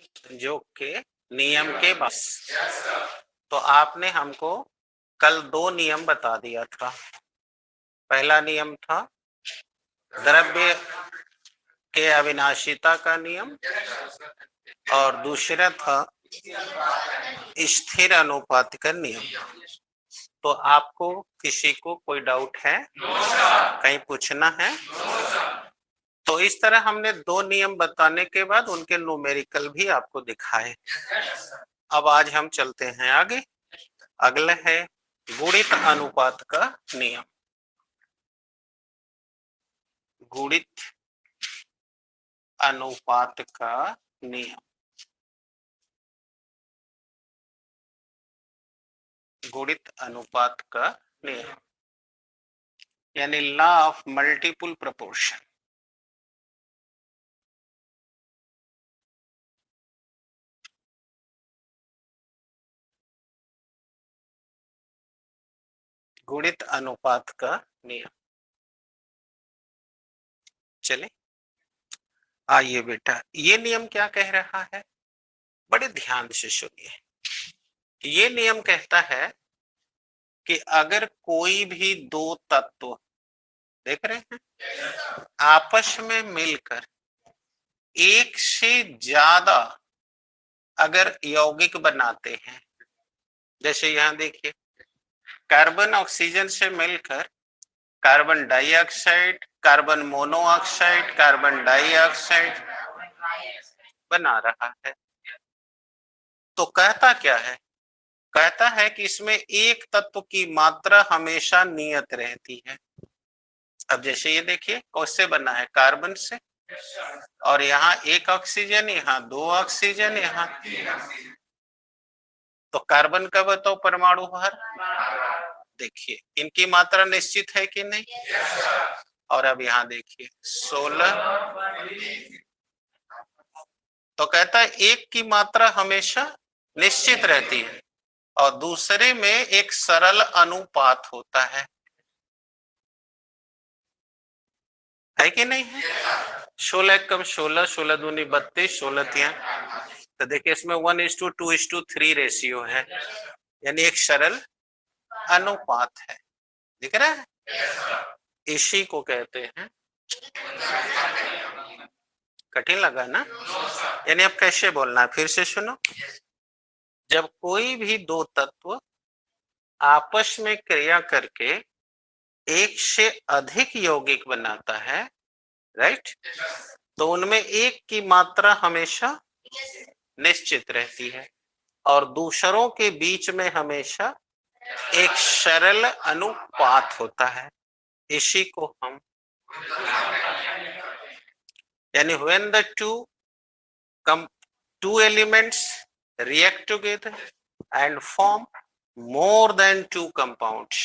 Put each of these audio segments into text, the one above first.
संयोग के नियम के बस। तो आपने हमको कल 2 नियम बता दिया था। पहला नियम था द्रव्य के अविनाशिता का नियम और दूसरा था स्थिर अनुपात का नियम। तो आपको किसी को कोई डाउट है, कहीं पूछना है? तो इस तरह हमने 2 नियम बताने के बाद उनके न्यूमेरिकल भी आपको दिखाए। अब आज हम चलते हैं आगे। अगला है गुणित अनुपात का नियम। गुणित अनुपात का नियम। गुणित अनुपात का नियम यानी लॉ ऑफ मल्टीपल प्रोपोर्शन। गुणित अनुपात का नियम। चले आइए बेटा, ये नियम क्या कह रहा है, बड़े ध्यान से सुनिए। ये नियम कहता है कि अगर कोई भी दो तत्व, देख रहे हैं, आपस में मिलकर एक से ज्यादा अगर यौगिक बनाते हैं, जैसे यहां देखिए कार्बन ऑक्सीजन से मिलकर carbon dioxide, carbon monoxide, carbon dioxide बना रहा है, तो कहता क्या है, कहता है कि इसमें एक तत्व की मात्रा हमेशा नियत रहती है। अब जैसे ये देखिए कैसे बना है, कार्बन से, और यहाँ एक ऑक्सीजन, यहाँ 2 ऑक्सीजन, यहाँ, तो कार्बन का बताओ परमाणु भार, देखिए इनकी मात्रा निश्चित है कि नहीं? और अब यहाँ देखिए 16, तो कहता है एक की मात्रा हमेशा निश्चित रहती है और दूसरे में एक सरल अनुपात होता है कि नहीं है? 16 कम 16, 16 दूनी 32, 16 तिया, तो देखिए इसमें 1:2:3 रेशियो है, यानी एक सरल अनुपात है। दिख रहा है? इसी को कहते हैं, कठिन लगा ना? यानी अब कैसे बोलना है, फिर से सुनो। जब कोई भी दो तत्व आपस में क्रिया करके एक से अधिक यौगिक बनाता है, राइट, तो उनमें एक की मात्रा हमेशा निश्चित रहती है और दूसरों के बीच में हमेशा एक सरल अनुपात होता है। इसी को हम, यानी when the two elements react together and form more than 2 compounds,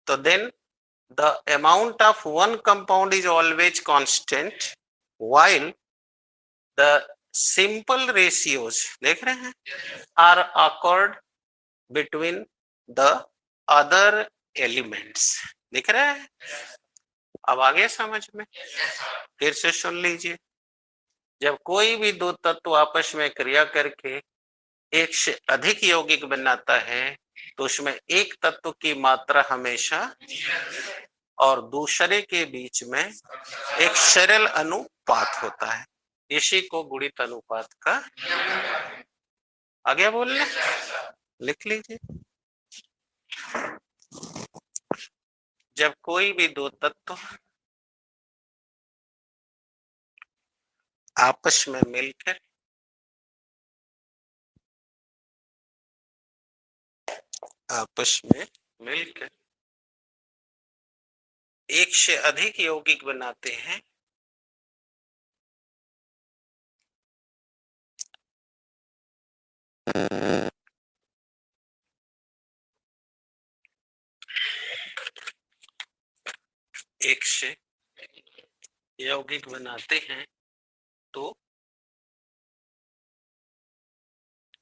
so then the amount of one compound is always constant while the simple ratios, देख रहे हैं, are occurred between the other elements। दिख रहा है? अब आगे समझ में, फिर से सुन लीजिए। जब कोई भी दो तत्व आपस में क्रिया करके एक से अधिक यौगिक बनाता है तो उसमें एक तत्व की मात्रा हमेशा और दूसरे के बीच में एक सरल अनुपात होता है। इसी को गुणित अनुपात का, आगे बोलना, लिख लीजिए। जब कोई भी दो तत्व आपस में मिलकर एक से अधिक यौगिक बनाते हैं एक से यौगिक बनाते हैं तो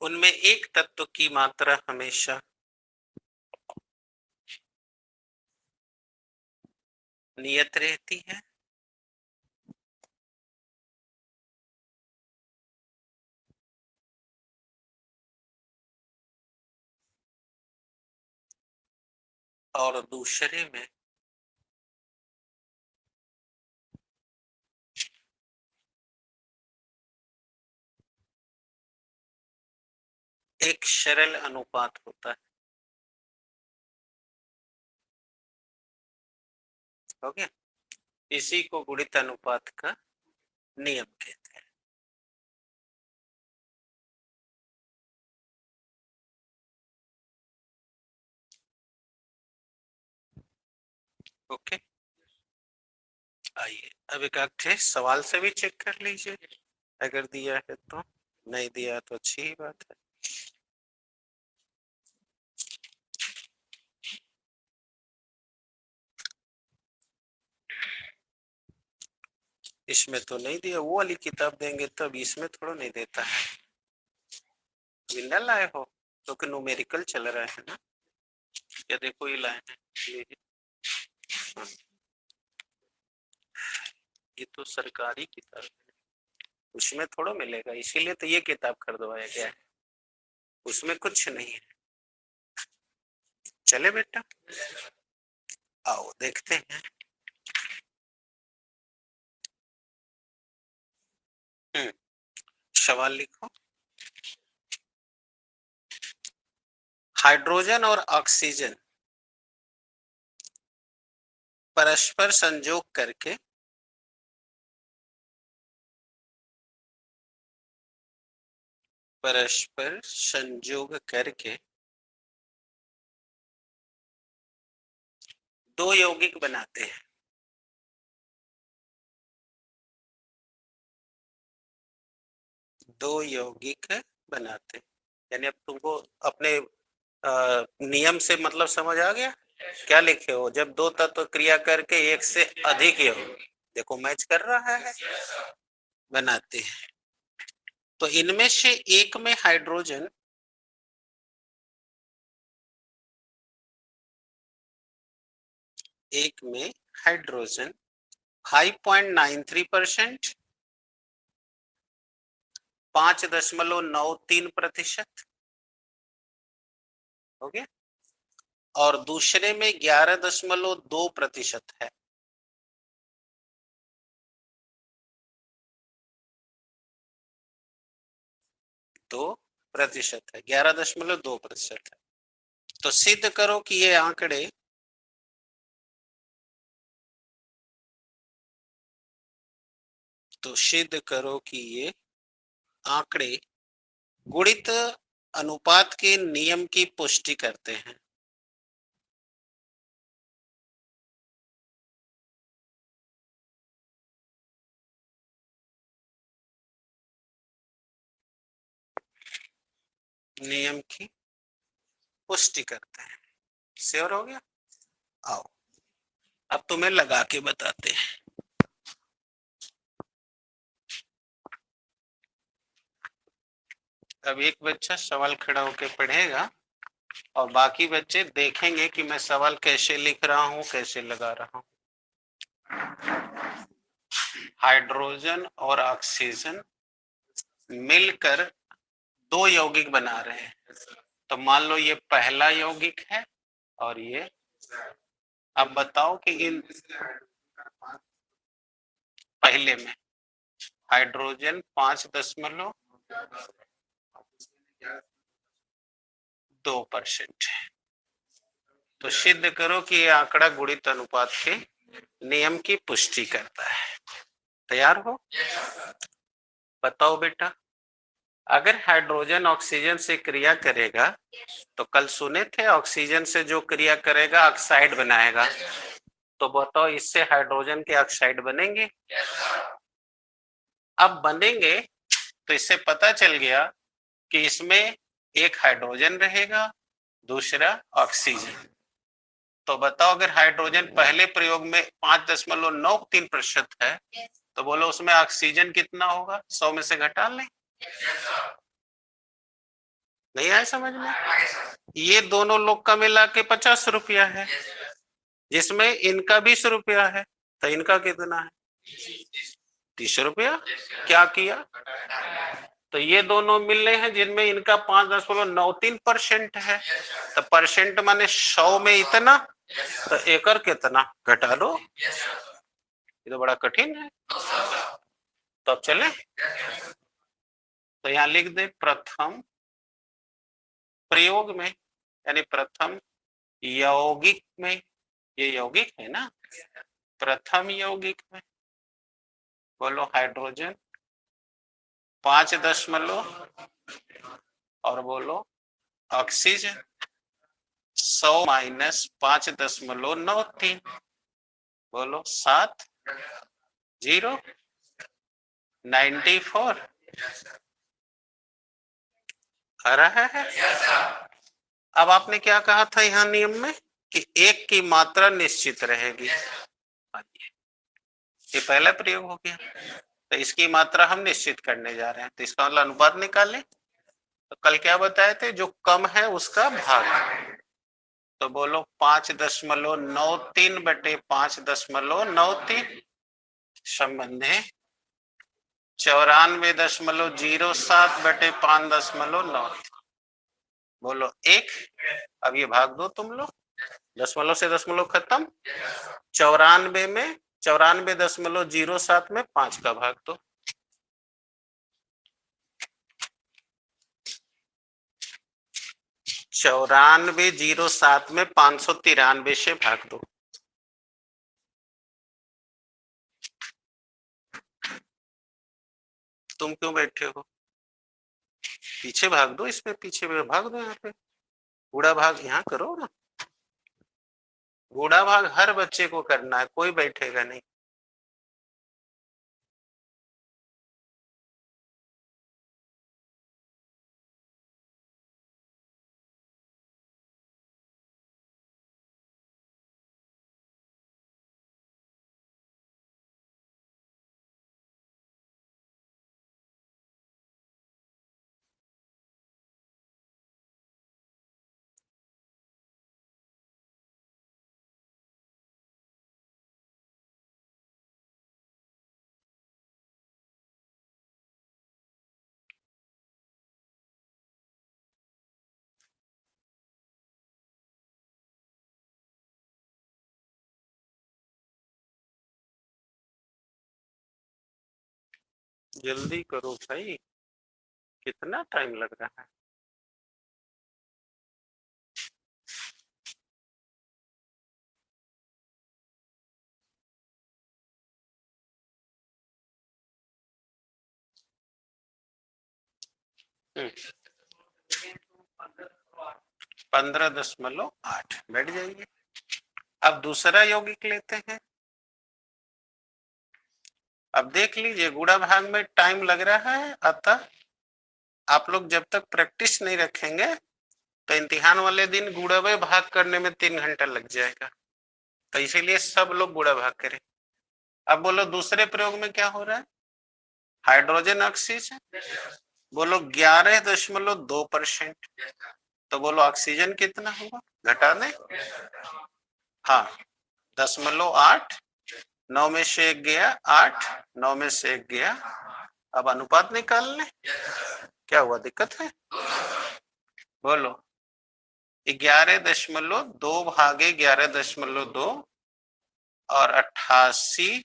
उनमें एक तत्व की मात्रा हमेशा नियत रहती है और दूसरे में एक सरल अनुपात होता है। हो गया? इसी को गुणित अनुपात का नियम कहते हैं। ओके, आइए अब एक आधे सवाल से भी चेक कर लीजिए, अगर दिया है तो। नहीं दिया तो अच्छी ही बात है। इसमें तो नहीं दिया, वो वाली किताब देंगे तब, इसमें थोड़ा नहीं देता है। विनर लाए हो तो न्यूमेरिकल चल रहा है ना, या देखो ये लाए हैं, ये तो सरकारी किताब है, उसमें थोड़ा मिलेगा, इसीलिए तो ये किताब खरीदवाया गया है, उसमें कुछ नहीं है। चले बेटा, आओ देखते हैं। सवाल लिखो। हाइड्रोजन और ऑक्सीजन परस्पर संयोग करके दो यौगिक बनाते हैं। दो यौगिक बनाते, यानी अब तुमको अपने नियम से मतलब समझ आ गया? क्या लिखे हो? जब दो तत्व क्रिया करके एक से अधिक यौगिक, देखो मैच कर रहा है, बनाते हैं। तो इनमें से एक में हाइड्रोजन एक में हाइड्रोजन 5.93%, 5.93%, हो गया। और दूसरे में 11.2% है। दो प्रतिशत है, 11.2% है। तो सिद्ध करो कि ये आंकड़े ये आंकड़े गुणित अनुपात के नियम की पुष्टि करते हैं। नियम की पुष्टि करते हैं। श्योर हो गया? आओ अब तुम्हें लगा के बताते हैं। अब एक बच्चा सवाल खड़ा होकर पढ़ेगा और बाकी बच्चे देखेंगे कि मैं सवाल कैसे लिख रहा हूं, कैसे लगा रहा हूं। हाइड्रोजन और ऑक्सीजन मिलकर दो यौगिक बना रहे हैं। तो मान लो ये पहला यौगिक है और ये, अब बताओ कि इन पहले में हाइड्रोजन 5.2% है। तो सिद्ध करो कि ये आंकड़ा गुणित अनुपात के नियम की पुष्टि करता है। तैयार हो? बताओ बेटा, अगर हाइड्रोजन ऑक्सीजन से क्रिया करेगा तो कल सुने थे ऑक्सीजन से जो क्रिया करेगा ऑक्साइड बनाएगा, तो बताओ इससे हाइड्रोजन के ऑक्साइड बनेंगे? अब बनेंगे तो इससे पता चल गया कि इसमें एक हाइड्रोजन रहेगा, दूसरा ऑक्सीजन। तो बताओ अगर हाइड्रोजन पहले प्रयोग में 5.93% है, तो बोलो उसमें ऑक्सीजन कितना होगा? 100 में से घटा लें। नहीं आया समझ में? ये दोनों लोग का मिला के 50 रुपया है, जिसमें इनका 20 रुपया है, तो इनका कितना है? 30 रुपया। क्या किया? तो ये दोनों मिल रहे हैं जिनमें इनका 5.93% है, तो परसेंट माने 100 में इतना तो एकर कितना घटा दो, ये तो बड़ा कठिन है। तो अब चले, तो यहाँ लिख दे प्रथम प्रयोग में, यानी प्रथम यौगिक में, ये यौगिक है ना, प्रथम यौगिक में बोलो हाइड्रोजन 5 और बोलो ऑक्सीजन 100 माइनस 5.93, बोलो 7.094 आ रहा है। अब आपने क्या कहा था यहाँ नियम में कि एक की मात्रा निश्चित रहेगी, ये पहला प्रयोग हो गया, तो इसकी मात्रा हम निश्चित करने जा रहे हैं, तो इसका मतलब अनुपात निकालें। तो कल क्या बताए थे, जो कम है उसका भाग, तो बोलो 5.93 बटे 5.93 संबंध है 94.07 बटे 5.9, बोलो 1। अब ये भाग दो तुम लोग, दशमलव से दशमलव खत्म, 94 में 94.07 में 5 का भाग दो, चौरानवे 07 में 593 से भाग दो, तुम क्यों बैठे हो, पीछे भाग दो, इसमें पीछे भाग दो, यहाँ पे बूढ़ा भाग यहाँ करो ना, बूढ़ा भाग हर बच्चे को करना है, कोई बैठेगा नहीं। जल्दी करो भाई, कितना टाइम लग रहा है। हम्म, 15.8 बैठ जाइए। अब दूसरा यौगिक लेते हैं। अब देख लीजिए गुणा भाग में टाइम लग रहा है, अतः आप लोग जब तक प्रैक्टिस नहीं रखेंगे तो इम्तिहान वाले दिन गुणा भाग करने में 3 घंटा लग जाएगा, तो इसीलिए सब लोग गुणा भाग करें। अब बोलो दूसरे प्रयोग में क्या हो रहा है, हाइड्रोजन ऑक्सीजन, बोलो 11.2%, तो बोलो ऑक्सीजन कितना होगा, घटा दें, हाँ 0.8, 9 में से 1 गया 8, 9 में से 1 गया। अब अनुपात निकाल लें, क्या हुआ, दिक्कत है, बोलो 11.2 भागे 11.2 और 88,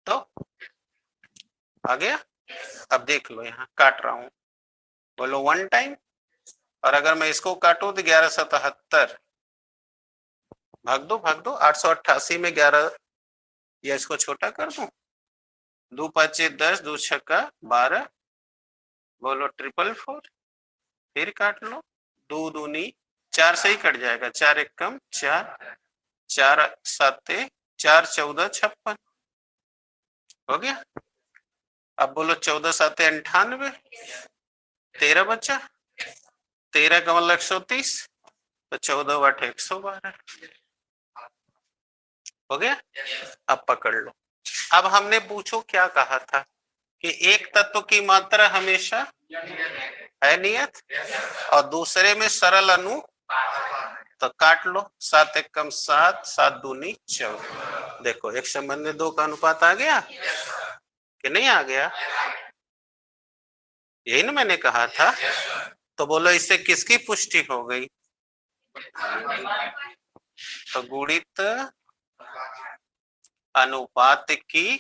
तो आ गया। अब देख लो यहाँ काट रहा हूं, बोलो 1 टाइम, और अगर मैं इसको काटूं तो 1177, भाग दो 888 में 11, या इसको छोटा कर दूं, 2 5 10, 2 6 12, बोलो 444, फिर काट लो, 2 दूनी 4 से ही कट जाएगा, 4 एक कम 4, 4 7 4 14 56 हो गया। अब बोलो 14 7 98, 13 बचा, 13 का मतलब 130, तो 14 बटे 112 हो गया। अब पकड़ लो, अब हमने पूछो क्या कहा था कि एक तत्व की मात्रा हमेशा है नियत और दूसरे में सरल अणु, तो काट लो, 7 एक कम 7, 7 दूनी 14, देखो एक संबंध में 2 का अनुपात आ गया कि नहीं आ गया, यही ना मैंने कहा था। तो बोलो इससे किसकी पुष्टि हो गई, तो गुणित अनुपात की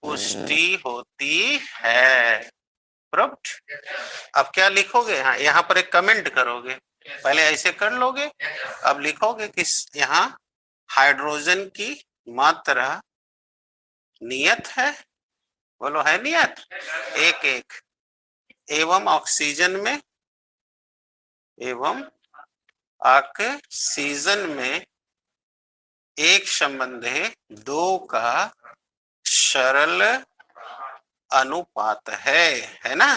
पुष्टि होती है। प्रूव्ड। अब क्या लिखोगे? हाँ, यहाँ पर एक कमेंट करोगे। पहले ऐसे कर लोगे, अब लिखोगे कि यहाँ हाइड्रोजन की मात्रा नियत है। बोलो, है नियत? एक एक। एवं ऑक्सीजन में एक संबंध है, दो का सरल अनुपात है ना?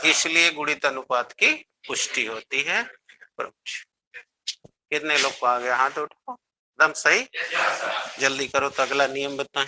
इसलिए गुणित अनुपात की पुष्टि होती है। कितने लोग को आ गया? हाथ उठाओ। एकदम सही। जल्दी करो तो अगला नियम बताएं।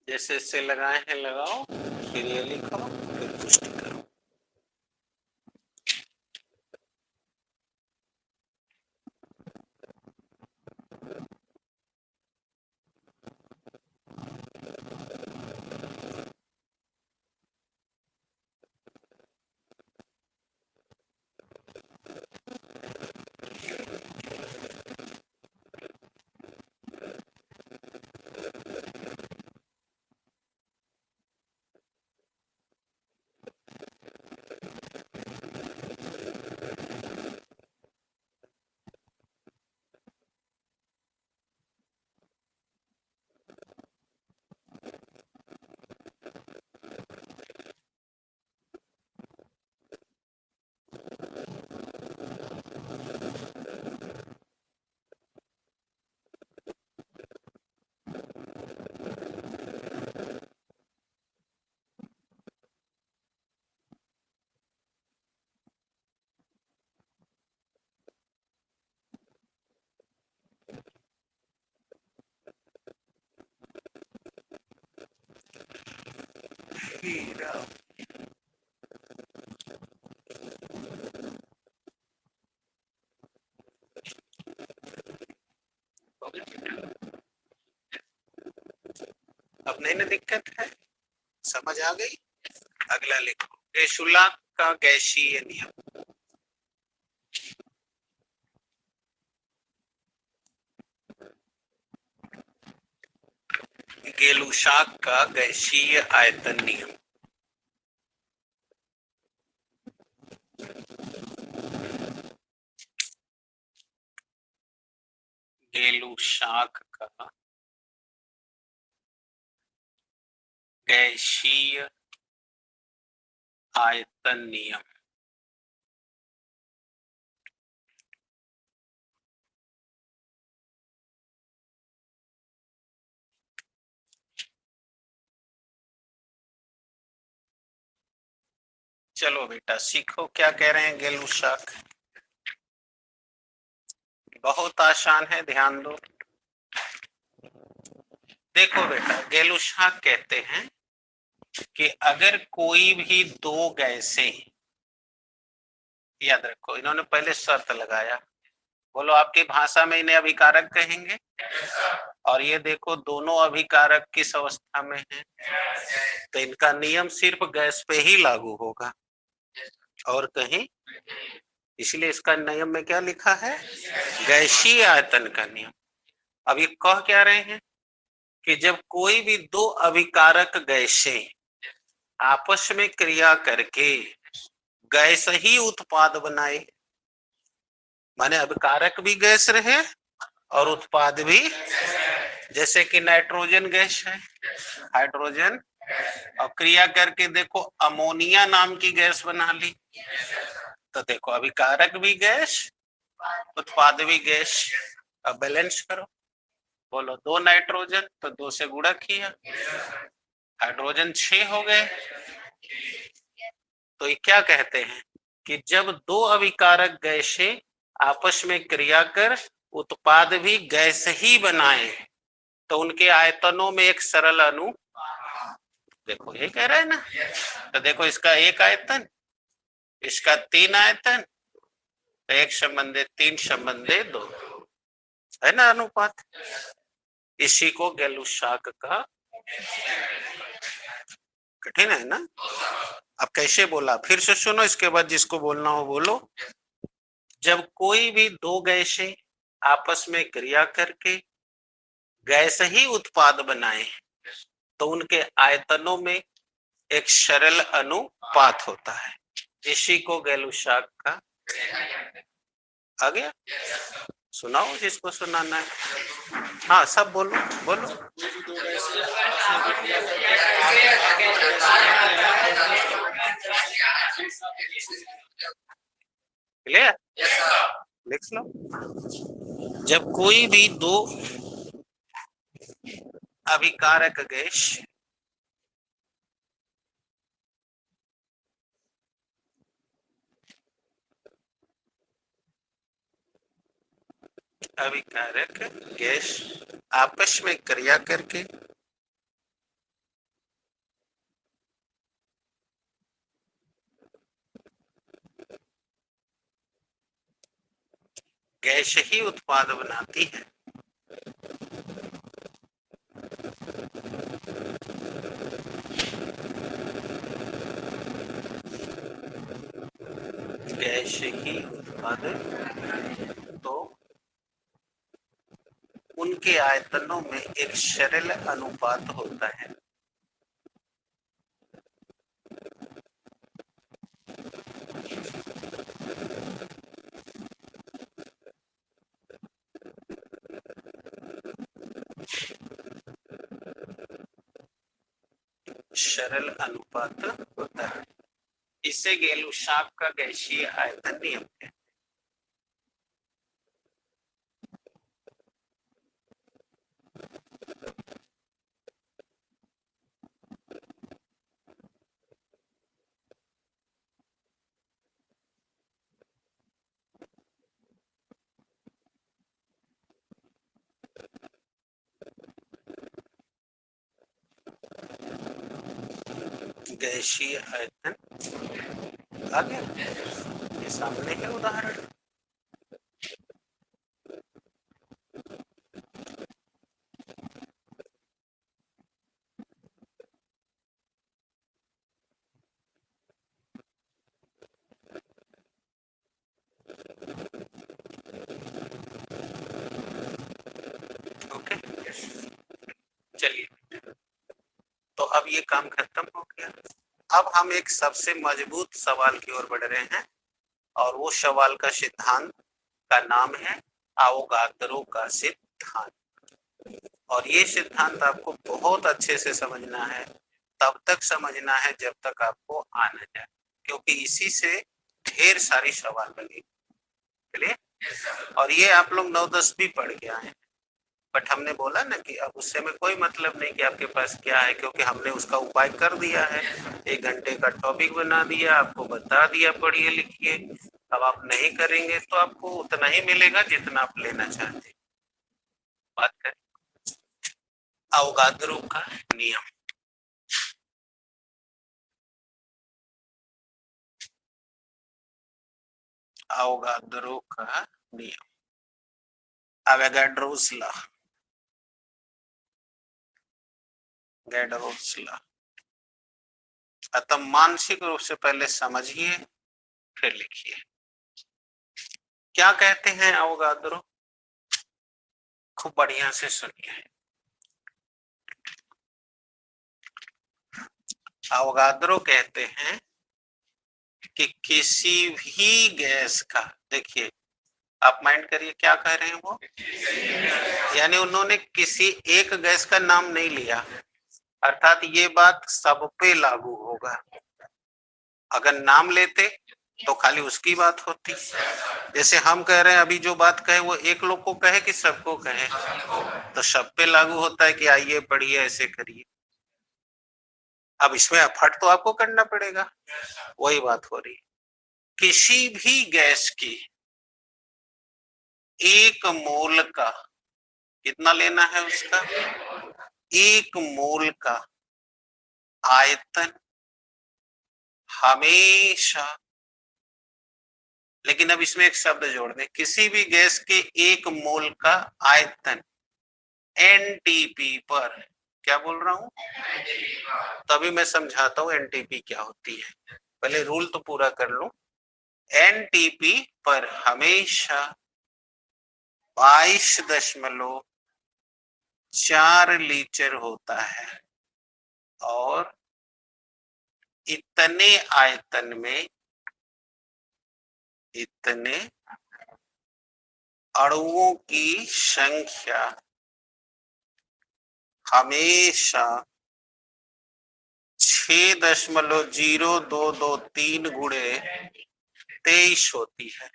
जैसे इससे लगाए हैं लगाओ, फिर ये लिखो, फिर पुष्टि करो। अब नहीं ना दिक्कत है? समझ आ गई? अगला लिखो, गेशुला का गैसीय नियम। गेलुशाक का गैसीय आयतन नियम। गेलुशाक का गैसीय आयतन नियम। चलो बेटा सीखो क्या कह रहे हैं गेलुशाक। बहुत आसान है, ध्यान दो। देखो बेटा, गेलुशाक कहते हैं कि अगर कोई भी दो गैसें, याद रखो इन्होंने पहले शर्त लगाया, बोलो आपकी भाषा में इन्हें अभिकारक कहेंगे, और ये देखो दोनों अभिकारक किस अवस्था में है, तो इनका नियम सिर्फ गैस पे ही लागू होगा और कहीं। इसलिए इसका नियम में क्या लिखा है? गैसीय आयतन का नियम। अब ये कह क्या रहे हैं कि जब कोई भी दो अभिकारक गैसें आपस में क्रिया करके गैस ही उत्पाद बनाए, माने अभिकारक भी गैस रहे और उत्पाद भी, जैसे कि नाइट्रोजन गैस है, हाइड्रोजन, और क्रिया करके देखो अमोनिया नाम की गैस बना ली, तो देखो अभिकारक भी गैस, उत्पाद भी गैस। अब बैलेंस करो, बोलो 2 नाइट्रोजन तो 2 से गुणा किया, हाइड्रोजन 6 हो गए। तो ये क्या कहते हैं कि जब 2 अभिकारक गैसें आपस में क्रिया कर उत्पाद भी गैस ही बनाए तो उनके आयतनों में एक सरल अणु, देखो ये कह रहा है ना, तो देखो इसका 1 आयतन, इसका 3 आयतन, तो 1 संबंधे 3 संबंधे 2, है ना अनुपात। इसी को गैलुसाक का, कठिन है ना। अब कैसे बोला फिर से सुनो, इसके बाद जिसको बोलना हो बोलो। जब कोई भी 2 गैसें आपस में क्रिया करके गैस ही उत्पाद बनाए तो उनके आयतनों में एक सरल अनुपात होता है, इसी को गैलुसाक का। आ गया, सुनाओ जिसको सुनाना है। हाँ सब बोलो बोलो। क्लियर, लिख लो। जब कोई भी 2 अभिकारक गैस अभिकारक गैस आपस में क्रिया करके गैस ही उत्पाद बनाती है, गैस ही उत्पाद, तो उनके आयतनों में एक सरल अनुपात होता है। सरल अनुपात होता है, इसे गैलुसाक का गैसीय आयतन नियम है। गैसीय आयतन आ गया, ये सामने है उदाहरण। ओके, चलिए, तो अब ये काम खत्म हो गया। अब हम एक सबसे मजबूत सवाल की ओर बढ़ रहे हैं, और वो सवाल का सिद्धांत का नाम है अवोगाद्रो का सिद्धांत। और ये सिद्धांत आपको बहुत अच्छे से समझना है, तब तक समझना है जब तक आपको आना जाए, क्योंकि इसी से ढेर सारी सवाल बनेगी। चलिए, और ये आप लोग 9-10 भी पढ़ के आए, बट हमने बोला ना कि अब उससे में कोई मतलब नहीं कि आपके पास क्या है, क्योंकि हमने उसका उपाय कर दिया है। 1 घंटे का टॉपिक बना दिया, आपको बता दिया पढ़िए लिखिए। अब आप नहीं करेंगे तो आपको उतना ही मिलेगा जितना आप लेना चाहते हैं। बात करें अवोगाद्रो का नियम। अवोगाद्रो का नियम, अवोगाड्रोस लॉ, गैड्रोस लॉ। अतः मानसिक रूप से पहले समझिए फिर लिखिए। क्या कहते हैं अवोगाद्रो, खूब बढ़िया से सुनिए। अवोगाद्रो कहते हैं कि किसी भी गैस का, देखिए आप माइंड करिए क्या कह रहे हैं वो, यानी उन्होंने किसी एक गैस का नाम नहीं लिया, अर्थात ये बात सब पे लागू होगा। अगर नाम लेते तो खाली उसकी बात होती। जैसे हम कह रहे हैं अभी जो बात कहे वो एक लोग को कहे कि सबको कहे, तो सब पे लागू होता है कि आइए पढ़िए ऐसे करिए। अब इसमें एफर्ट तो आपको करना पड़ेगा, वही बात हो रही है। किसी भी गैस की एक मोल का कितना लेना है, उसका एक मोल का आयतन हमेशा, लेकिन अब इसमें एक शब्द जोड़ दें, किसी भी गैस के एक मोल का आयतन एनटीपी पर, क्या बोल रहा हूं, तभी मैं समझाता हूं एनटीपी क्या होती है, पहले रूल तो पूरा कर लूं। एनटीपी पर हमेशा 22.4 लीटर होता है, और इतने आयतन में इतने अणुओं की संख्या हमेशा 6.0223 गुणे 23 होती है,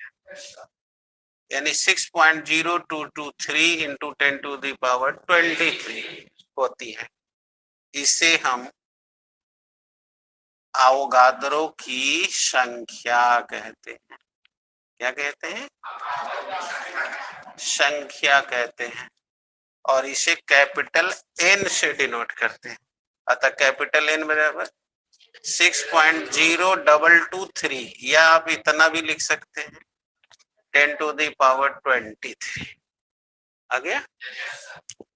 यानी 6.0223 इंटू 10⁻23 होती है। इसे हम अवोगाद्रो की संख्या कहते हैं। क्या कहते हैं, संख्या कहते हैं, और इसे कैपिटल एन से डिनोट करते हैं। अतः कैपिटल एन बराबर 6.0223, या आप इतना भी लिख सकते हैं 10⁻23 आ गया।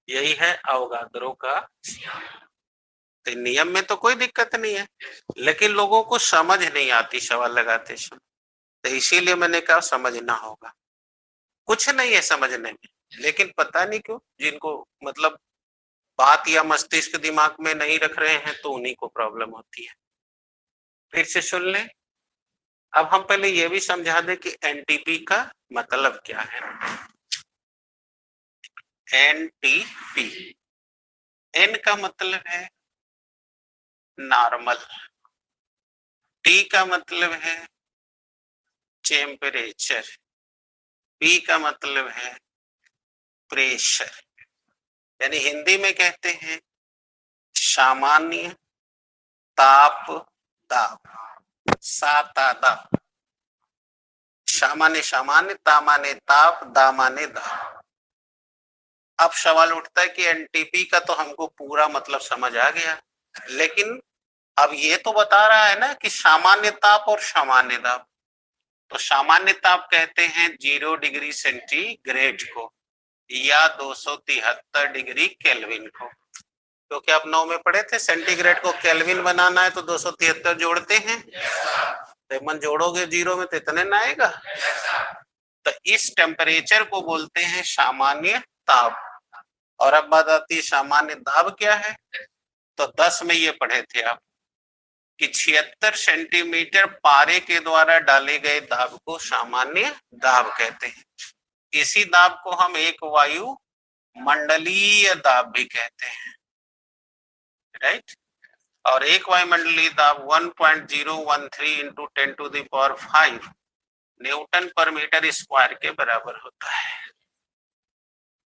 यही है अवोगाद्रो का। तो नियम में तो कोई दिक्कत नहीं है, लेकिन लोगों को समझ नहीं आती सवाल लगाते समय, तो इसीलिए मैंने कहा समझना होगा। कुछ नहीं है समझने में, लेकिन पता नहीं क्यों जिनको मतलब बात या मस्तिष्क दिमाग में नहीं रख रहे हैं तो उन्हीं को प्रॉब्लम होती है। फिर से सुन लें। अब हम पहले ये भी समझा दें कि एनटीपी का मतलब क्या है। एनटीपी, एन का मतलब है नॉर्मल, टी का मतलब है टेम्परेचर, पी का मतलब है प्रेशर, यानी हिंदी में कहते हैं सामान्य ताप दाब, साता दाब, सामान्य सामान्य, तामाने ताप, दामाने दाब। अब सवाल उठता है कि एनटीपी का तो हमको पूरा मतलब समझ आ गया, लेकिन अब ये तो बता रहा है ना कि सामान्य ताप और सामान्य दाब, तो सामान्य ताप कहते हैं 0 डिग्री सेंटीग्रेड को, या 273 डिग्री केल्विन को, क्योंकि आप 9 में पढ़े थे सेंटीग्रेड को केल्विन बनाना है तो 273 जोड़ते हैं, तो मन जोड़ोगे 0 में तो इतने ना आएगा। तो इस टेम्परेचर को बोलते हैं सामान्य ताप। और अब बात आती है सामान्य दाब क्या है, तो 10 में ये पढ़े थे आप कि 76 सेंटीमीटर पारे के द्वारा डाले गए दाब को सामान्य दाब कहते हैं। इसी दाब को हम एक वायु मंडलीय दाब भी कहते हैं, राइट। और एक वायुमंडलीय दाब 1.013 इंटू 10⁵ न्यूटन पर मीटर स्क्वायर के बराबर होता है।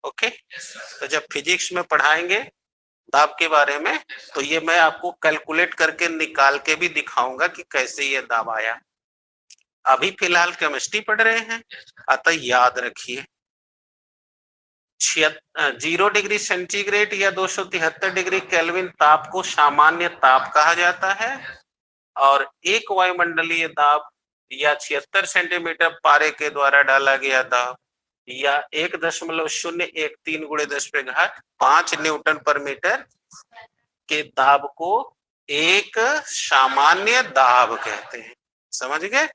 ओके, तो जब फिजिक्स में पढ़ाएंगे दाब के बारे में तो ये मैं आपको कैलकुलेट करके निकाल के भी दिखाऊंगा कि कैसे ये दाब आया। अभी फिलहाल केमिस्ट्री पढ़ रहे हैं, अतः याद रखिए 0 डिग्री सेंटीग्रेड या 273 डिग्री केल्विन ताप को सामान्य ताप कहा जाता है, और एक वायुमंडलीय दाब या 76 सेंटीमीटर पारे के द्वारा डाला गया दाब या 1.013 गुणे 10⁵ न्यूटन पर मीटर के दाब को एक सामान्य दाब कहते हैं। समझ गए।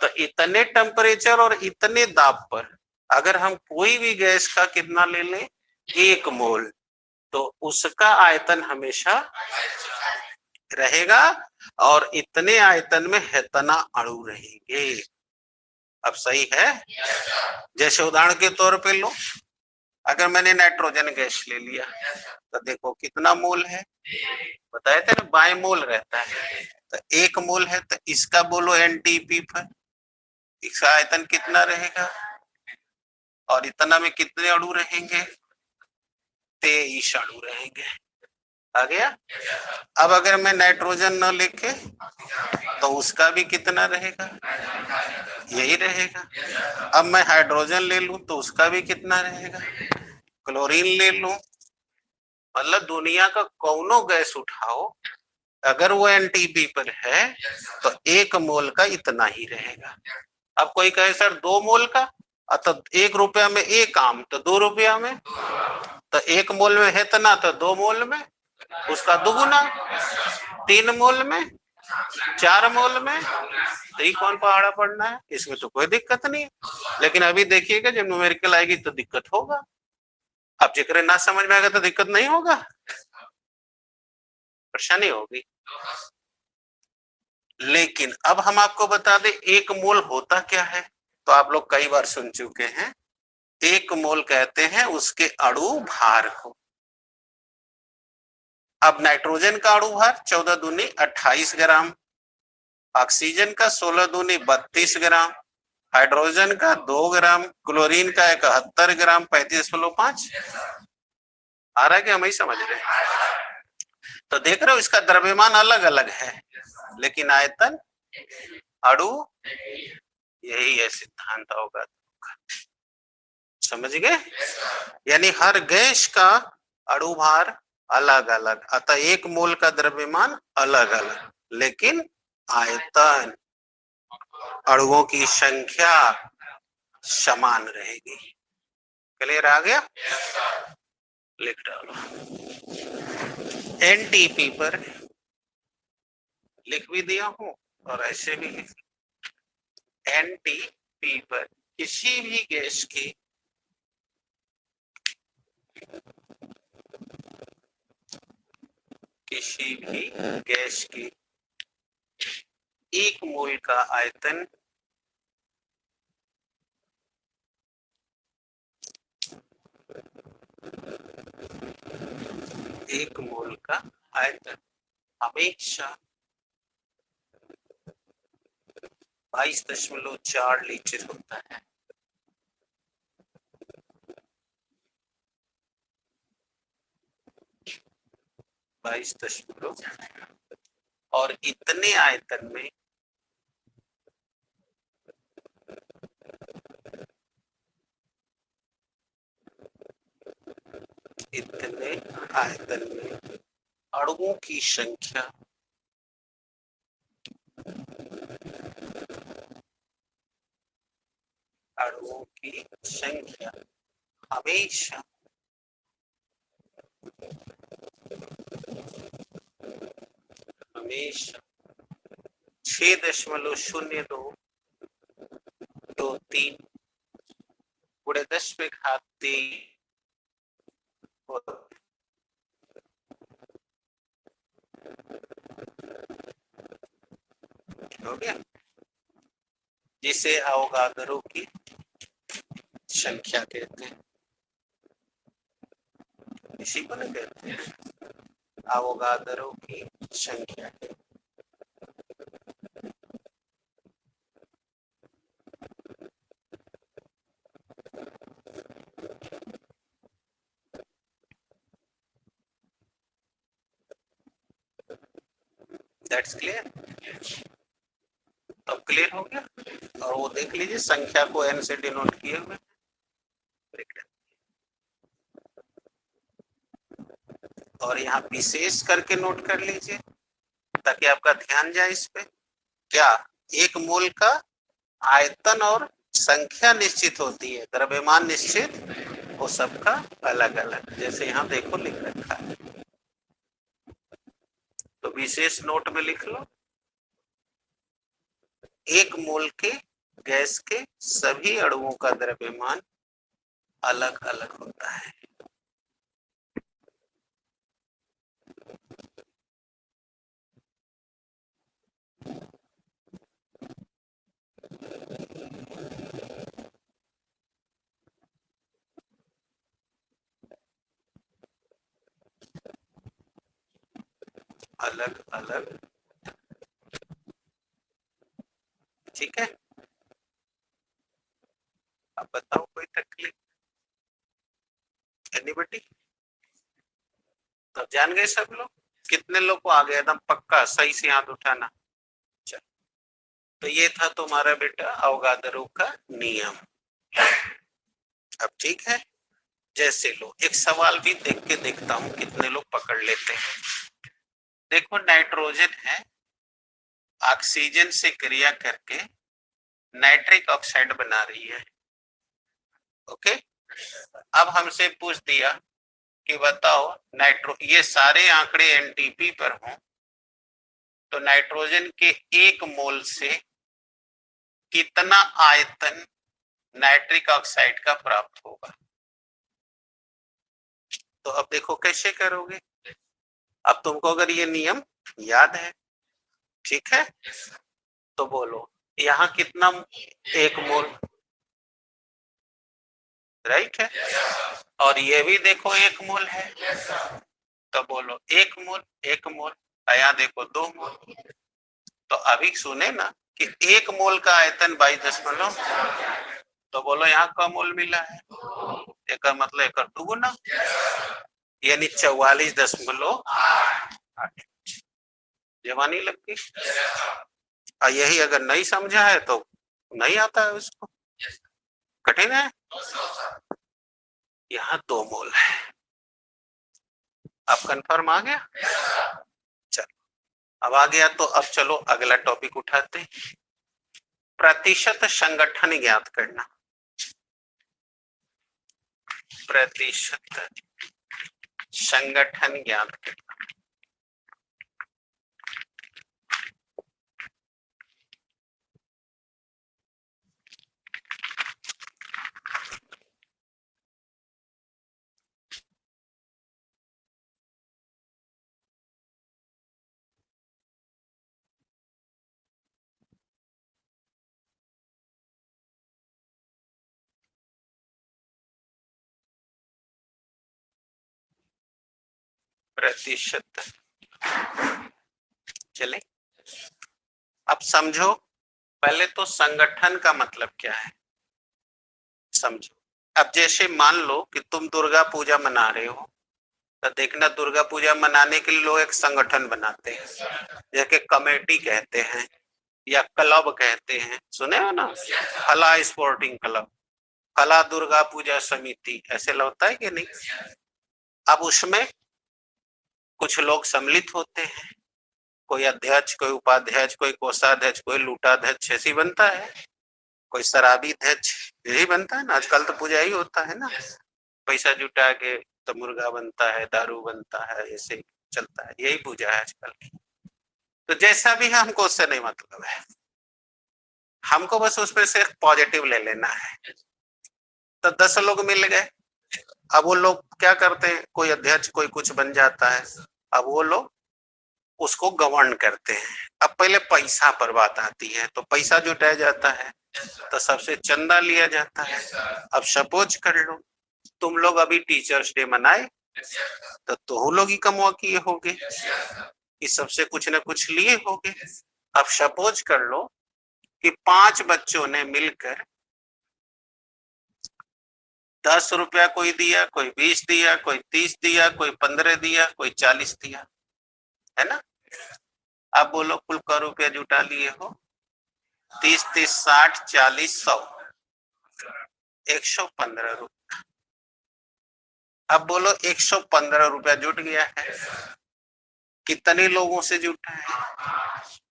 तो इतने टेम्परेचर और इतने दाब पर अगर हम कोई भी गैस का कितना ले लें 1 मोल, तो उसका आयतन हमेशा रहेगा, और इतने आयतन में इतना अणु रहेंगे। अब सही है? जैसे उदाहरण के तौर पे लो, अगर मैंने नाइट्रोजन गैस ले लिया तो देखो कितना मोल है, बताए थे ना बाय मोल रहता है, तो 1 मोल है तो इसका बोलो एनटीपी पर, इसका आयतन कितना रहेगा, और इतना में कितने अणु रहेंगे, 23 अणु रहेंगे। आ गया? अब अगर मैं नाइट्रोजन न लेके तो उसका भी कितना रहेगा, यही रहेगा। अब मैं हाइड्रोजन ले लूं तो उसका भी कितना रहेगा, क्लोरीन ले लूं, मतलब दुनिया का कौनो गैस उठाओ, अगर वो एनटीपी पर है तो 1 मोल का इतना ही रहेगा। अब कोई कहे सर 2 मोल का, तो 1 रुपया में 1 आम तो 2 रुपया में, तो 1 मोल में है इतना तो 2 मोल में उसका दुगुना, 3 मोल में, 4 मोल में, तो ये कौन पहाड़ा पड़ना है, इसमें तो कोई दिक्कत नहीं है। लेकिन अभी देखिएगा जब न्यूमेरिकल आएगी तो दिक्कत होगा। अब जिक्र ना समझ में आएगा तो दिक्कत नहीं होगा, परेशानी होगी। लेकिन अब हम आपको बता दें 1 मोल होता क्या है, तो आप लोग कई बार सुन चुके हैं, 1 मोल कहते हैं उसके अणु भार को। अब नाइट्रोजन का अणु भार 14 दूनी 28 ग्राम, ऑक्सीजन का 16 दूनी 32 ग्राम, हाइड्रोजन का 2 ग्राम, क्लोरीन का 71 ग्राम, 35.5 आ रहा है कि हम ही समझ रहे हैं? तो देख रहे हो इसका द्रव्यमान अलग अलग है लेकिन आयतन अणु यही है, सिद्धांत होगा, समझ गए? यानी हर गैस का अणु भार अलग अलग, अतः 1 मोल का द्रव्यमान अलग अलग, लेकिन आयतन अणुओं की संख्या समान रहेगी। क्लियर आ गया? लिख डालो। एनटीपी पर लिख भी दिया हूं और ऐसे भी लिख, एनटीपी पर किसी भी गैस की गैस की 1 मोल का आयतन हमेशा 22.4 लीटर होता है। और इतने आयतन में अणुओं की संख्या हमेशा 6.0223 गुणे 10 पे घात 3 हो गया, जिसे अवोगाद्रो की संख्या कहते हैं, इसी को न कहते हैं अवोगाद्रो की संख्या। That's clear? तो क्लियर हो गया। और वो देख लीजिए संख्या को n से डिनोट किए हुए, और यहाँ विशेष करके नोट कर लीजिए ताकि आपका ध्यान जाए इस पे। क्या 1 मोल का आयतन और संख्या निश्चित होती है, द्रव्यमान निश्चित, वो सबका अलग अलग, जैसे यहाँ देखो लिख रखा है, तो विशेष नोट में लिख लो 1 मोल के गैस के सभी अणुओं का द्रव्यमान अलग अलग होता है। अलग अलग, ठीक है। अब बताओ कोई तकलीफ, एनीबडी? तो जान गए सब लोग? कितने लोग को आ गया एकदम पक्का? सही से हाथ उठाना। चल, तो ये था तुम्हारा बेटा अवगाद्रो का नियम। अब ठीक है, जैसे लो एक सवाल भी देख के देखता हूं कितने लोग पकड़ लेते हैं। देखो नाइट्रोजन है, ऑक्सीजन से क्रिया करके नाइट्रिक ऑक्साइड बना रही है। ओके, अब हमसे पूछ दिया कि बताओ नाइट्रो, ये सारे आंकड़े एनटीपी पर हों तो नाइट्रोजन के 1 मोल से कितना आयतन नाइट्रिक ऑक्साइड का प्राप्त होगा? तो अब देखो कैसे करोगे। अब तुमको अगर ये नियम याद है, ठीक है, तो बोलो यहाँ कितना, 1 मोल, राइट है। और ये भी देखो 1 मोल है, तो बोलो 1 मोल 1 मोल, यहाँ देखो 2 मोल। तो अभी सुने ना कि 1 मोल का आयतन 22 तो बोलो यहाँ का मोल मिला है, एक मतलब एक दुगुना, यानी 44.8। जवानी लगती। यही अगर नहीं समझा है तो नहीं आता है उसको, कठिन है। यहाँ 2 मोल है। अब कंफर्म आ गया? चलो, अब आ गया तो अब चलो अगला टॉपिक उठाते हैं, प्रतिशत संगठन ज्ञात करना। प्रतिशत संगठन ज्ञात करना। प्रतिशत, चले अब समझो। पहले तो संगठन का मतलब क्या है समझो। अब जैसे मान लो कि तुम दुर्गा पूजा मना रहे हो, तो देखना दुर्गा पूजा मनाने के लिए लोग एक संगठन बनाते हैं, जैसे कमेटी कहते हैं या क्लब कहते हैं, सुने हो ना, फला स्पोर्टिंग क्लब, फला दुर्गा पूजा समिति, ऐसे लगता है कि नहीं। अब उसमें कुछ लोग सम्मिलित होते हैं, कोई अध्यक्ष, कोई उपाध्यक्ष, कोई कोषाध्यक्ष, कोई लूटाध्यक्ष, ऐसी बनता है, कोई शराबी अध्यक्ष, यही बनता है ना। आजकल तो पूजा ही होता है ना, पैसा जुटा के तो मुर्गा बनता है, दारू बनता है, ऐसे चलता है, यही पूजा है आजकल की। तो जैसा भी है हमको उससे नहीं मतलब है, हमको बस उसमें से पॉजिटिव ले लेना है। तो 10 लोग मिल गए, अब वो लोग क्या करते हैं, कोई अध्यक्ष कोई कुछ बन जाता है, अब वो लोग उसको गवर्न करते हैं। अब पहले पैसा पर बात आती है, तो पैसा जुटाया जाता है, तो सबसे चंदा लिया जाता है। अब सपोज कर लो तुम लोग अभी टीचर्स डे मनाए, तो तुम लोग ही कमवा किए होगे, इस सबसे कुछ ना कुछ लिए होगे। अब सपोज कर लो कि 5 बच्चों ने मिलकर 10 रुपया कोई दिया, कोई 20 दिया, कोई 30 दिया, कोई 15 दिया, कोई 40 दिया, है ना। अब बोलो कुल का रुपया जुटा लिए हो? 30 30 60 40 100, 115 रुपया। अब बोलो 115 रुपया जुट गया है, कितने लोगों से जुटा है?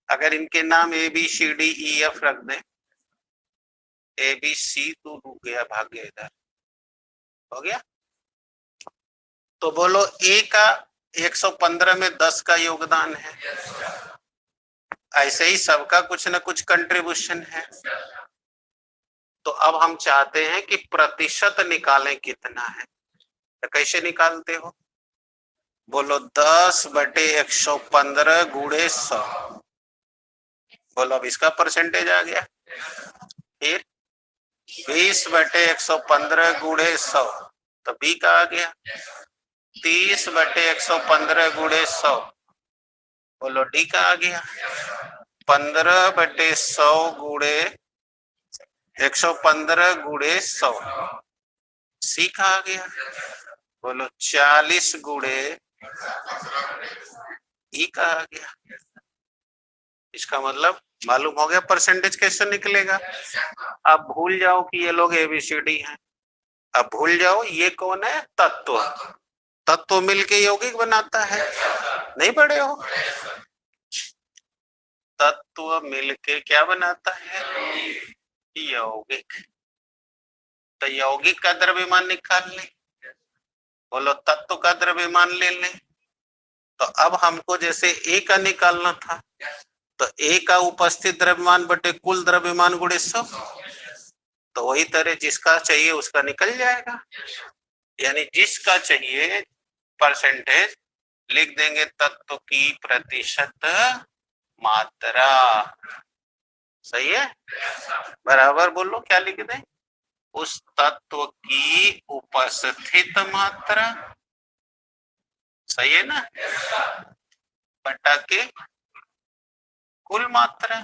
अगर इनके नाम ABCDEF रख दें, ABC तो रुक गया, भाग गया इधर, हो गया। तो बोलो ए का 115 में 10 का योगदान है, ऐसे ही सबका कुछ ना कुछ कंट्रीब्यूशन है। तो अब हम चाहते हैं कि प्रतिशत निकालें कितना है, तो कैसे निकालते हो? बोलो 10/115 गुणे 100, बोलो अब इसका परसेंटेज आ गया। फिर 20/115 गुणे 100, तो बी का आ गया। 30/115 गुणे 100, बोलो डी का आ गया 15/100 गुणे 115 गुणे 100। सी का आ गया बोलो 40 गुणे ई का आ गया। इसका मतलब मालूम हो गया परसेंटेज कैसे निकलेगा। अब भूल जाओ कि ये लोग एबीसीडी हैं। अब भूल जाओ ये कौन है तत्व। तत्व मिलके यौगिक बनाता है। नहीं पढ़े हो। तत्व मिलके क्या बनाता है यौगिक। तो यौगिक का द्रव्यमान निकाल ले। बोलो तत्व का द्रव्यमान ले लें। तो अब हमको जैसे ए का निकालना था तो ए का उपस्थित द्रव्यमान बटे कुल द्रव्यमान गुणे 100। तो वही तरह जिसका चाहिए उसका निकल जाएगा। यानी जिसका चाहिए परसेंटेज लिख देंगे तत्व की प्रतिशत मात्रा। सही है। बराबर बोलो क्या लिख दें उस तत्व की उपस्थित मात्रा। सही है ना बटा के कुल मात्रा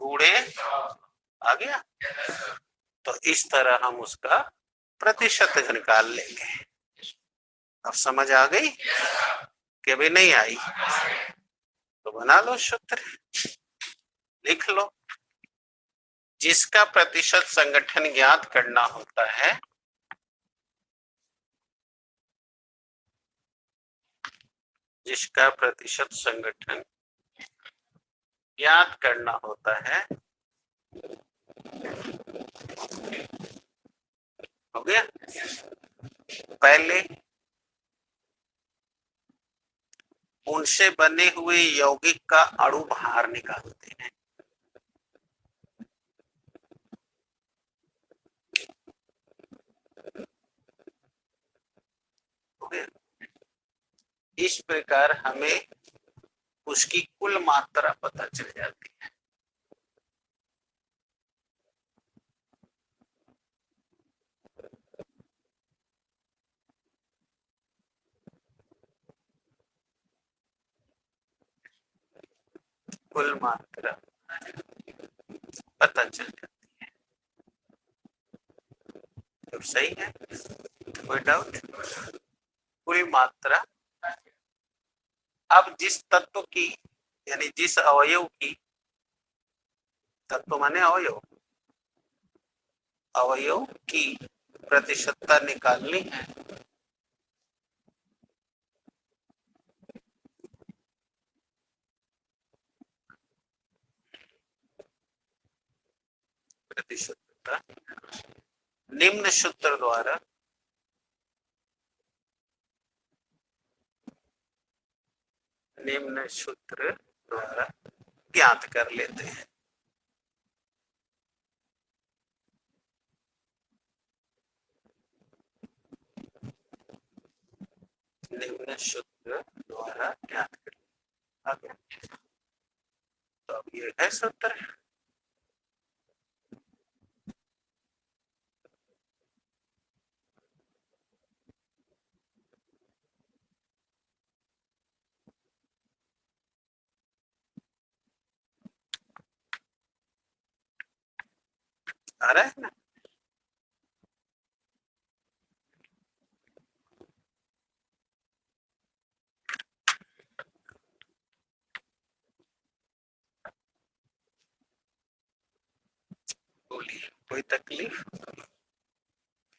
गुणे आ गया। तो इस तरह हम उसका प्रतिशत निकाल लेंगे। अब समझ आ गई कि अभी नहीं आई तो बना लो सूत्र लिख लो। जिसका प्रतिशत संगठन ज्ञात करना होता है जिसका प्रतिशत संगठन ज्ञात करना होता है हो गया। पहले उनसे बने हुए यौगिक का अणु भार निकालते हैं। हो गया। इस प्रकार हमें उसकी कुल मात्रा पता चल जाती है। कुल मात्रा पता चल जाती है। तो सही है कोई डाउट। कुल मात्रा अब जिस तत्व की यानी जिस अवयव की तत्व माने अवयव अवयव की प्रतिशतता निकालनी है प्रतिशतता निम्न सूत्र द्वारा ज्ञात कर लेते हैं। निम्न सूत्र द्वारा ज्ञात कर लेते हैं। तो अब ये है सूत्र। आ रहा है ना। बोलिए कोई तकलीफ।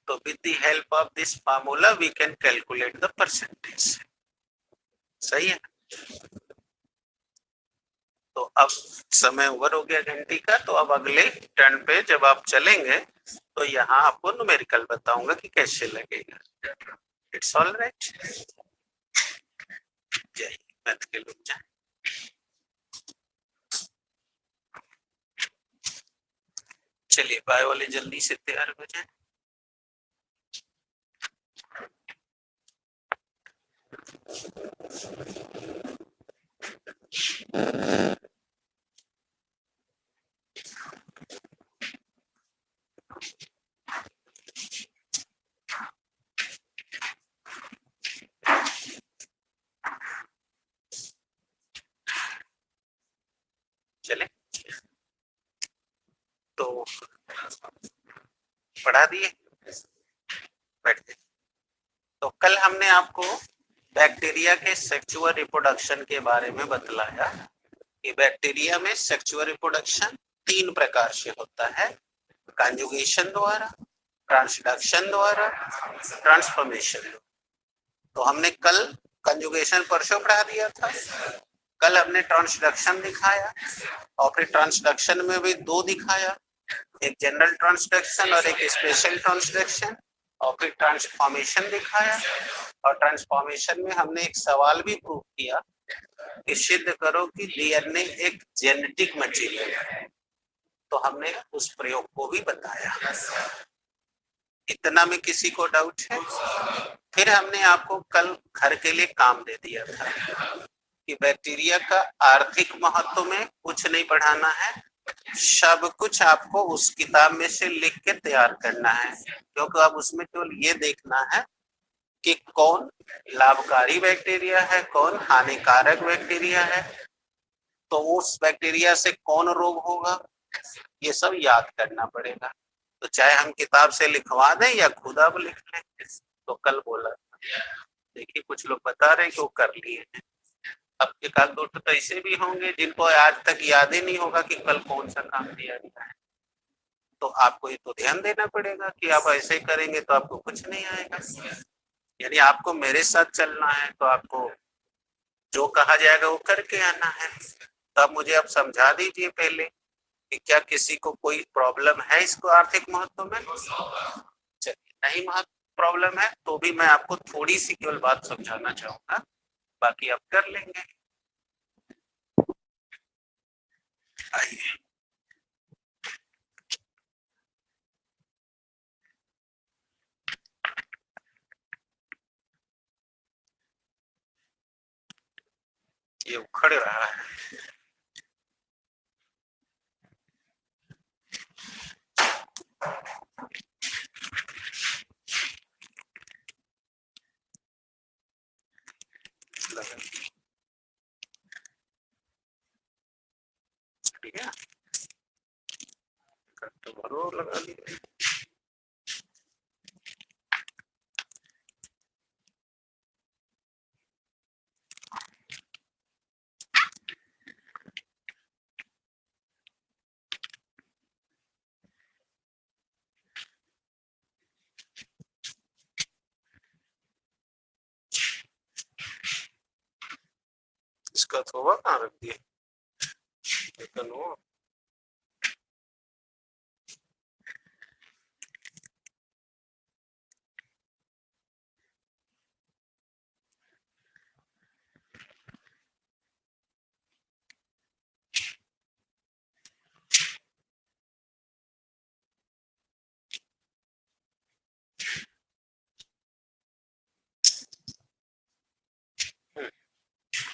तो with the help of this formula we can calculate the percentage. सही है। तो अब समय ओवर हो गया घंटी का। तो अब अगले टर्न पे जब आप चलेंगे तो यहाँ आपको न्यूमेरिकल बताऊंगा कि कैसे लगेगा। It's all right. जय मैथ के लोग जाए। चलिए बाय वाले जल्दी से तैयार हो जाए। पढ़ा दिए, बैठ गए। तो कल हमने आपको बैक्टीरिया के सेक्सुअल रिप्रोडक्शन के बारे में बतलाया कि बैक्टीरिया में सेक्सुअल रिप्रोडक्शन 3 प्रकार से होता है, कंजुगेशन द्वारा, ट्रांसडक्शन द्वारा, ट्रांसफॉर्मेशन। तो हमने कल कंजुगेशन परसों पढ़ा दिया था, कल हमने ट्रांसडक्शन दिखाया और फिर ट्रांसडक्शन में भी 2 दिखाया, एक जनरल ट्रांसडक्शन और एक स्पेशल ट्रांसडक्शन, और फिर ट्रांसफॉर्मेशन दिखाया। और ट्रांसफॉर्मेशन में हमने एक सवाल भी प्रूव किया कि सिद्ध करो कि डीएनए एक जेनेटिक मटेरियल है, तो हमने उस प्रयोग को भी बताया। इतना में किसी को डाउट है? फिर हमने आपको कल घर के लिए काम दे दिया था कि बैक्टीरिया का आर्थिक महत्व में कुछ नहीं पढ़ाना है, सब कुछ आपको उस किताब में से लिख के तैयार करना है, क्योंकि अब उसमें केवल ये देखना है कि कौन लाभकारी बैक्टीरिया है, कौन हानिकारक बैक्टीरिया है, तो उस बैक्टीरिया से कौन रोग होगा, ये सब याद करना पड़ेगा। तो चाहे हम किताब से लिखवा दें या खुद आप लिख लें। तो कल बोला, देखिए कुछ लोग बता रहे हैं कि वो कर लिए हैं, अब एक आध 2 तो ऐसे भी होंगे जिनको आज तक याद ही नहीं होगा कि कल कौन सा काम दिया गया है। तो आपको ये तो ध्यान देना पड़ेगा कि आप ऐसे करेंगे तो आपको कुछ नहीं आएगा। यानी आपको मेरे साथ चलना है, तो आपको जो कहा जाएगा वो करके आना है। तो आप मुझे अब समझा दीजिए पहले कि क्या किसी को कोई प्रॉब्लम है इसको आर्थिक महत्व में? चलिए, नहीं महत्व प्रॉब्लम है तो भी मैं आपको थोड़ी सी केवल बात समझाना चाहूंगा, बाकी आप कर लेंगे। आइए, ये उखड़ रहा है। ठीक है, तो भरो लगा दिया। इसका थोड़ा कहाँ रख दिए, लेकिन वो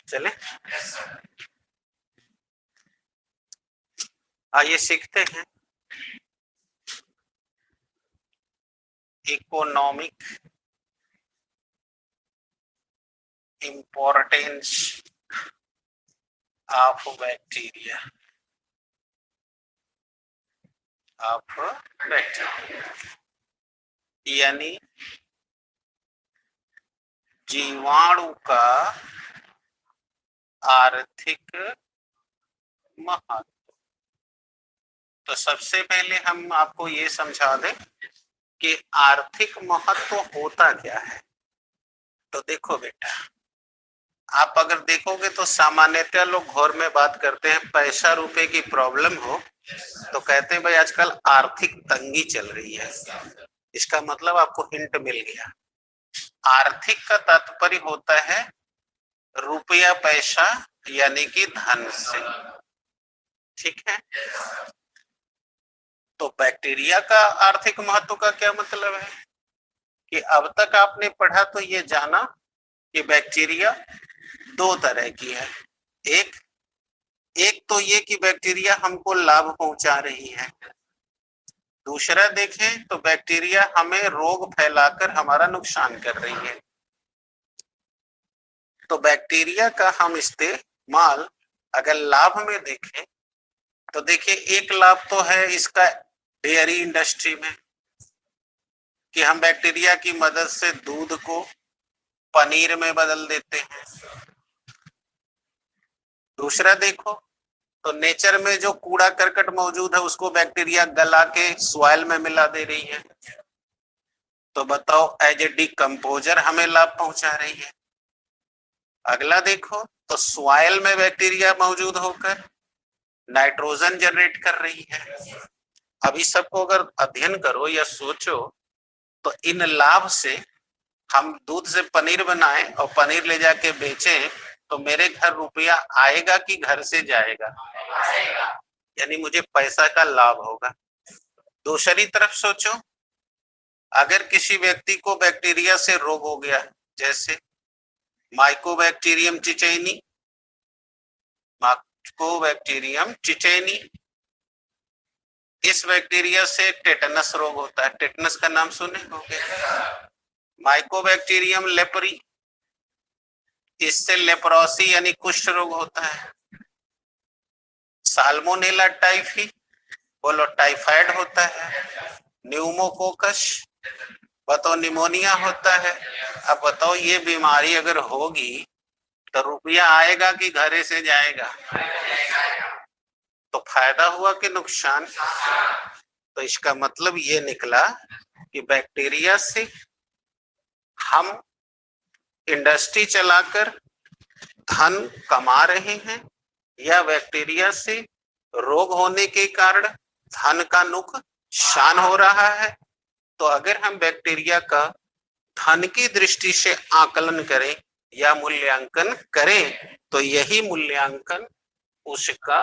चले। आइए सीखते हैं economic importance of bacteria, of bacteria यानी जीवाणु का आर्थिक महत्व। तो सबसे पहले हम आपको ये समझा दें कि आर्थिक महत्व होता क्या है। तो देखो बेटा, आप अगर देखोगे तो सामान्यतः लोग घर में बात करते हैं, पैसा रुपए की प्रॉब्लम हो तो कहते हैं भाई आजकल आर्थिक तंगी चल रही है। इसका मतलब आपको हिंट मिल गया। आर्थिक का तात्पर्य होता है रुपया पैसा यानी कि धन से, ठीक है। तो बैक्टीरिया का आर्थिक महत्व का क्या मतलब है कि अब तक आपने पढ़ा तो ये जाना कि बैक्टीरिया 2 तरह की है। एक तो ये कि बैक्टीरिया हमको लाभ पहुंचा रही है, दूसरा देखें तो बैक्टीरिया हमें रोग फैलाकर हमारा नुकसान कर रही है। तो बैक्टीरिया का हम इस्तेमाल अगर लाभ में देखें तो देखिए, एक लाभ तो है इसका डेयरी इंडस्ट्री में, कि हम बैक्टीरिया की मदद से दूध को पनीर में बदल देते हैं। दूसरा देखो, तो नेचर में जो कूड़ा करकट मौजूद है उसको बैक्टीरिया गला के सॉइल में मिला दे रही है। तो बताओ, एज ए डिकम्पोजर हमें लाभ पहुंचा रही है। अगला देखो, तो सॉइल में बैक्टीरिया मौजूद होकर नाइट्रोजन जनरेट कर रही है। अभी सबको अगर अध्ययन करो या सोचो, तो इन लाभ से हम दूध से पनीर बनाएं और पनीर ले जाके बेचें, तो मेरे घर रुपया आएगा कि घर से जाएगा? यानी मुझे पैसा का लाभ होगा। दूसरी तरफ सोचो, अगर किसी व्यक्ति को बैक्टीरिया से रोग हो गया, जैसे माइकोबैक्टीरियम चिचैनी, इस बैक्टीरिया से टेटनस रोग होता है। टेटनस का नाम सुने होंगे। माइकोबैक्टीरियम लेप्री, इससे लेप्रोसी यानी कुष्ठ रोग होता है। साल्मोनेला टाइफी, बोलो टाइफाइड होता है। न्यूमोकोकस, बताओ निमोनिया होता है। अब बताओ, ये बीमारी अगर होगी तो रुपया आएगा कि घरे से जाएगा? तो फायदा हुआ कि नुकसान? तो इसका मतलब ये निकला कि बैक्टीरिया से हम इंडस्ट्री चलाकर धन कमा रहे हैं, या बैक्टीरिया से रोग होने के कारण धन का नुकसान हो रहा है। तो अगर हम बैक्टीरिया का धन की दृष्टि से आकलन करें या मूल्यांकन करें, तो यही मूल्यांकन उसका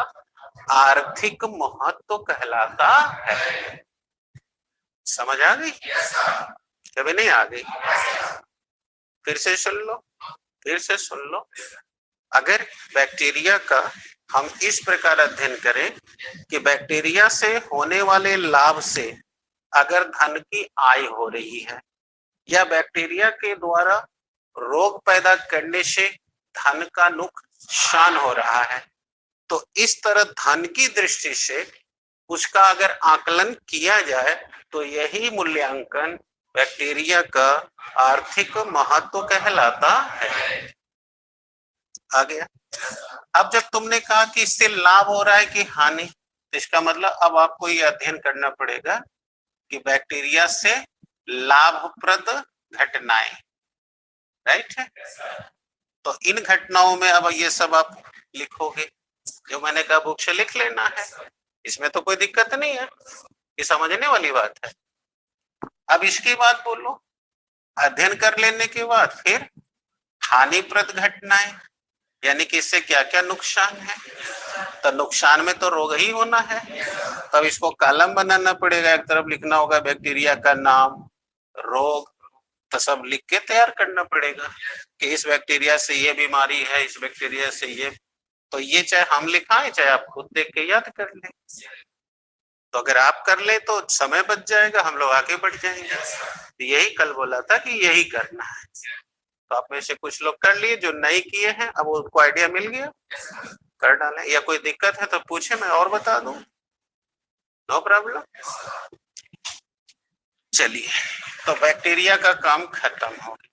आर्थिक महत्व कहलाता है। समझ आ गई? कभी नहीं आ गई? फिर से सुन लो। अगर बैक्टीरिया का हम इस प्रकार अध्ययन करें कि बैक्टीरिया से होने वाले लाभ से अगर धन की आय हो रही है, या बैक्टीरिया के द्वारा रोग पैदा करने से धन का नुकसान हो रहा है, तो इस तरह धन की दृष्टि से उसका अगर आकलन किया जाए, तो यही मूल्यांकन बैक्टीरिया का आर्थिक महत्व कहलाता है। आ गया? अब जब तुमने कहा कि इससे लाभ हो रहा है कि हानि, तो इसका मतलब अब आपको ये अध्ययन करना पड़ेगा कि बैक्टीरिया से लाभप्रद घटनाएं, राइट है? तो इन घटनाओं में अब ये सब आप लिखोगे, जो मैंने कहा बुक से लिख लेना है, इसमें तो कोई दिक्कत नहीं है, ये समझने वाली बात है। अब इसके बाद बोलो, अध्ययन कर लेने के बाद फिर हानिप्रद घटनाएं, यानी कि इससे क्या क्या नुकसान है। तो नुकसान में तो रोग ही होना है, तब इसको कॉलम बनाना पड़ेगा, एक तरफ लिखना होगा बैक्टीरिया का नाम, रोग, तो सब लिख के तैयार करना पड़ेगा कि इस बैक्टीरिया से ये बीमारी है, इस बैक्टीरिया से ये। तो ये चाहे हम लिखाएं चाहे आप खुद देख के याद कर लें। तो अगर आप कर ले तो समय बच जाएगा, हम लोग आगे बढ़ जाएंगे। तो यही कल बोला था कि यही करना है। तो आप में से कुछ लोग कर लिए, जो नहीं किए हैं अब उनको आइडिया मिल गया, कर डालें। या कोई दिक्कत है तो पूछे, मैं और बता दूं, नो प्रॉब्लम। चलिए, तो बैक्टीरिया का काम खत्म हो गया,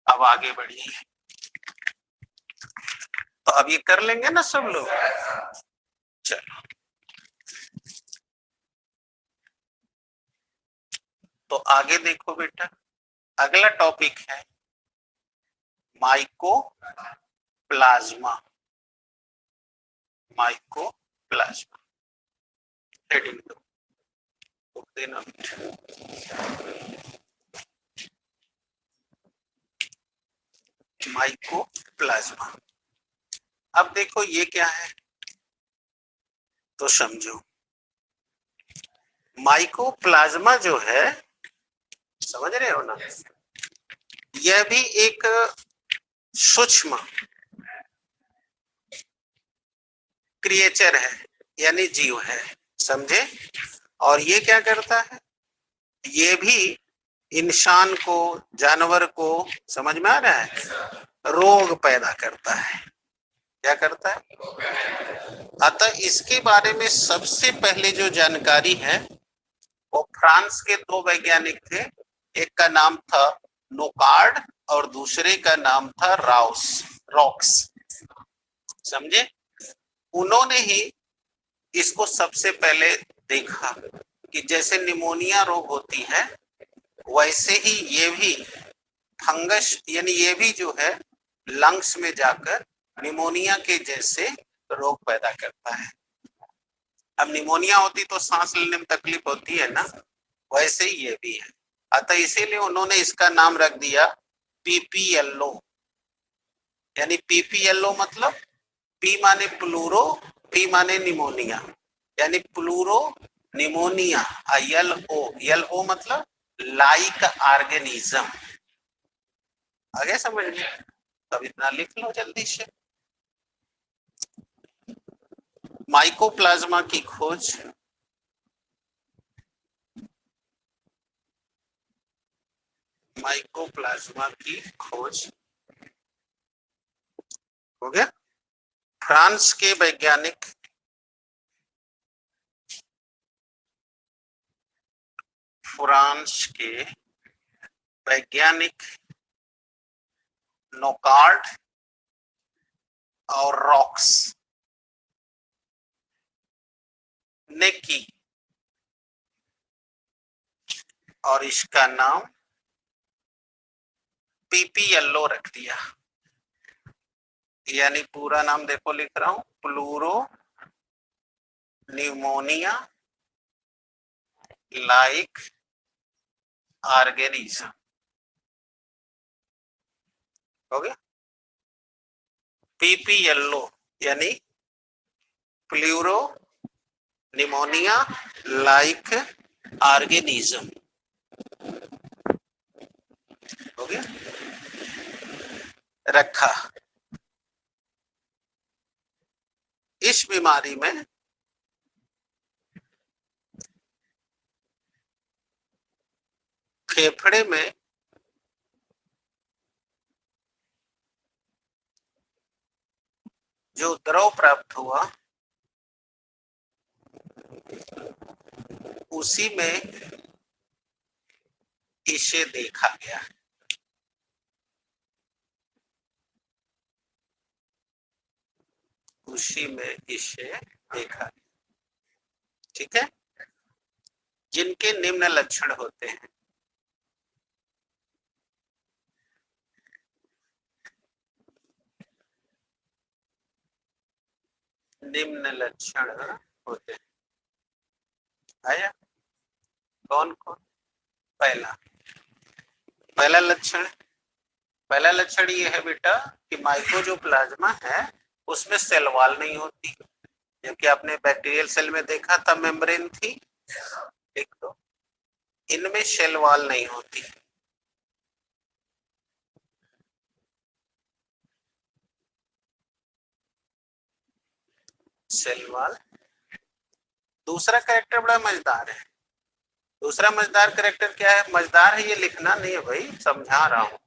अब आगे बढ़िए। तो अब ये कर लेंगे ना सब लोग? चलो, तो आगे देखो बेटा, अगला टॉपिक है माइकोप्लाज्मा। माइकोप्लाज्मा हेडिंग दो, देना। माइकोप्लाज्मा, अब देखो ये क्या है तो समझो। माइकोप्लाज्मा जो है, समझ रहे हो ना, यह भी एक सूक्ष्म क्रिएचर है, यानी जीव है, समझे? और ये क्या करता है, ये भी इंसान को, जानवर को, समझ में आ रहा है, रोग पैदा करता है। क्या करता है? अतः इसके बारे में सबसे पहले जो जानकारी है वो फ्रांस के दो वैज्ञानिक थे, एक का नाम था नोकार्ड और दूसरे का नाम था राउस रॉक्स। समझे? उन्होंने ही इसको सबसे पहले देखा कि जैसे निमोनिया रोग होती है वैसे ही ये भी फंगस यानी ये भी जो है लंग्स में जाकर निमोनिया के जैसे रोग पैदा करता है। अब निमोनिया होती तो सांस लेने में तकलीफ होती है ना, वैसे ही ये भी है। अतः इसीलिए उन्होंने इसका नाम रख दिया पीपीएलओ। यानी पीपीएलओ मतलब पी माने प्लूरो, पी माने निमोनिया, यानी प्लूरो निमोनिया। एल ओ मतलब लाइक ऑर्गेनिज्म। आगे समझ में? तब इतना लिख लो जल्दी से। माइकोप्लाज्मा की खोज माइकोप्लाज्मा की खोज हो गया। फ्रांस के वैज्ञानिक नोकार्ड और रॉक्स ने की और इसका नाम पीपीएलओ रख दिया। यानी पूरा नाम देखो लिख रहा हूं, प्लूरो निमोनिया लाइक ऑर्गेनिज्म। हो गया। पीपीएलओ यानी प्लूरो निमोनिया लाइक ऑर्गेनिज्म। हो गया, रखा। इस बीमारी में फेफड़े में जो द्रव प्राप्त हुआ उसी में इसे देखा गया। उसी में इसे देखा। ठीक है। जिनके निम्न लक्षण होते हैं। निम्न लक्षण होते हैं। आया? कौन कौन? पहला लक्षण ये है बेटा कि माइको जो प्लाज्मा है उसमें सेल वॉल नहीं होती, जबकि आपने बैक्टीरियल सेल में देखा था मेम्ब्रेन थी। एक तो इनमें सेल वॉल नहीं होती। Cell wall. दूसरा कैरेक्टर बड़ा मजेदार है। दूसरा मजेदार कैरेक्टर क्या है? मजेदार है ये लिखना नहीं है भाई, समझा रहा हूं।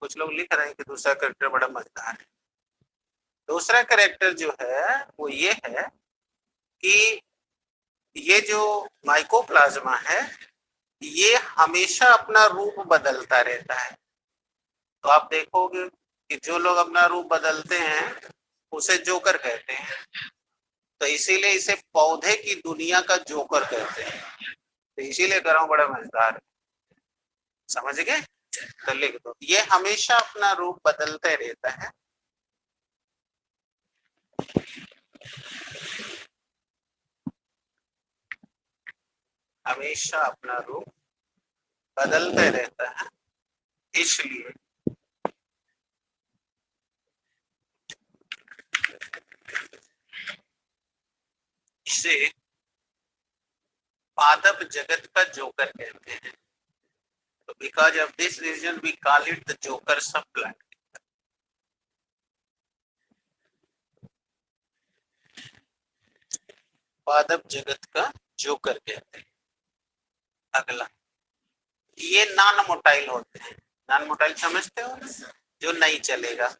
कुछ लोग लिख रहे हैं कि दूसरा कैरेक्टर बड़ा मजेदार है। दूसरा कैरेक्टर जो है वो ये है कि ये जो माइकोप्लाज्मा है ये हमेशा अपना रूप बदलता रहता है। तो आप देखोगे कि जो लोग अपना रूप बदलते हैं उसे जोकर कहते हैं, तो इसीलिए इसे पौधे की दुनिया का जोकर कहते हैं। तो इसीलिए कर रहा हूं, बड़ा मजेदार है। समझ गए? तो लिख दो, ये हमेशा अपना रूप बदलते रहता है। हमेशा अपना रूप बदलते रहता है, इसलिए इसे पादप जगत का जोकर कहते हैं। तो because of this reason we call it the joker sub plant. पादप जगत का जोकर कहते हैं। अगला, ये नॉन मोटाइल होते हैं। नॉन मोटाइल समझते हो? जो नहीं चलेगा,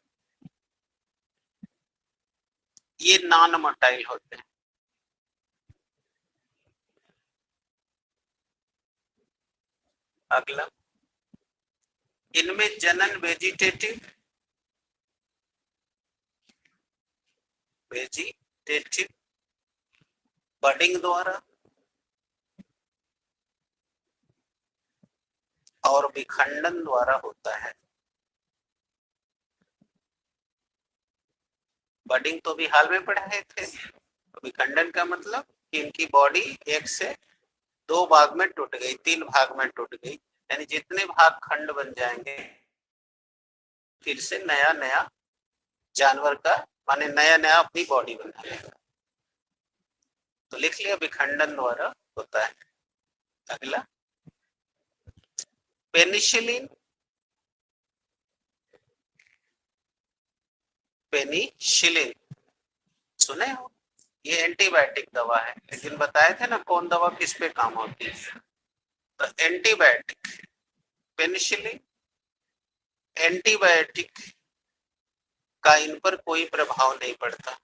ये नॉन मोटाइल होते हैं। अगला, इनमें जनन वेजिटेटिव बडिंग द्वारा और विखंडन द्वारा होता है। बडिंग तो भी हाल में पढ़ाए थे। विखंडन का मतलब कि इनकी बॉडी एक से 2 भाग में टूट गई, 3 भाग में टूट गई, यानी जितने भाग खंड बन जाएंगे फिर से नया नया जानवर का माने नया नया अपनी बॉडी बना लेगा। तो लिख लिया विखंडन द्वारा होता है। अगला पेनिसिलिन। पेनिसिलिन सुने हो, ये एंटीबायोटिक दवा है, लेकिन बताए थे ना कौन दवा किस पे काम होती है। तो एंटीबायोटिक पेनिसिलिन एंटीबायोटिक का इन पर कोई प्रभाव नहीं पड़ता।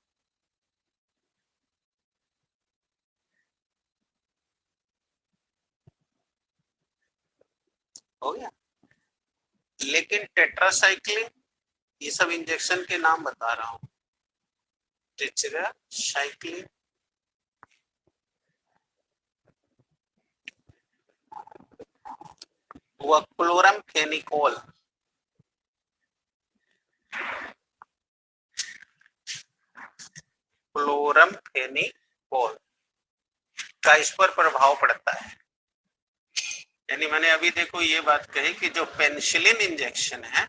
हो गया। लेकिन टेट्रासाइक्लिन, ये सब इंजेक्शन के नाम बता रहा हूं। टेट्रासाइक्लिन व क्लोरामफेनिकोल का इस पर प्रभाव पड़ता है। यानी मैंने अभी देखो ये बात कही कि जो पेनिसिलिन इंजेक्शन है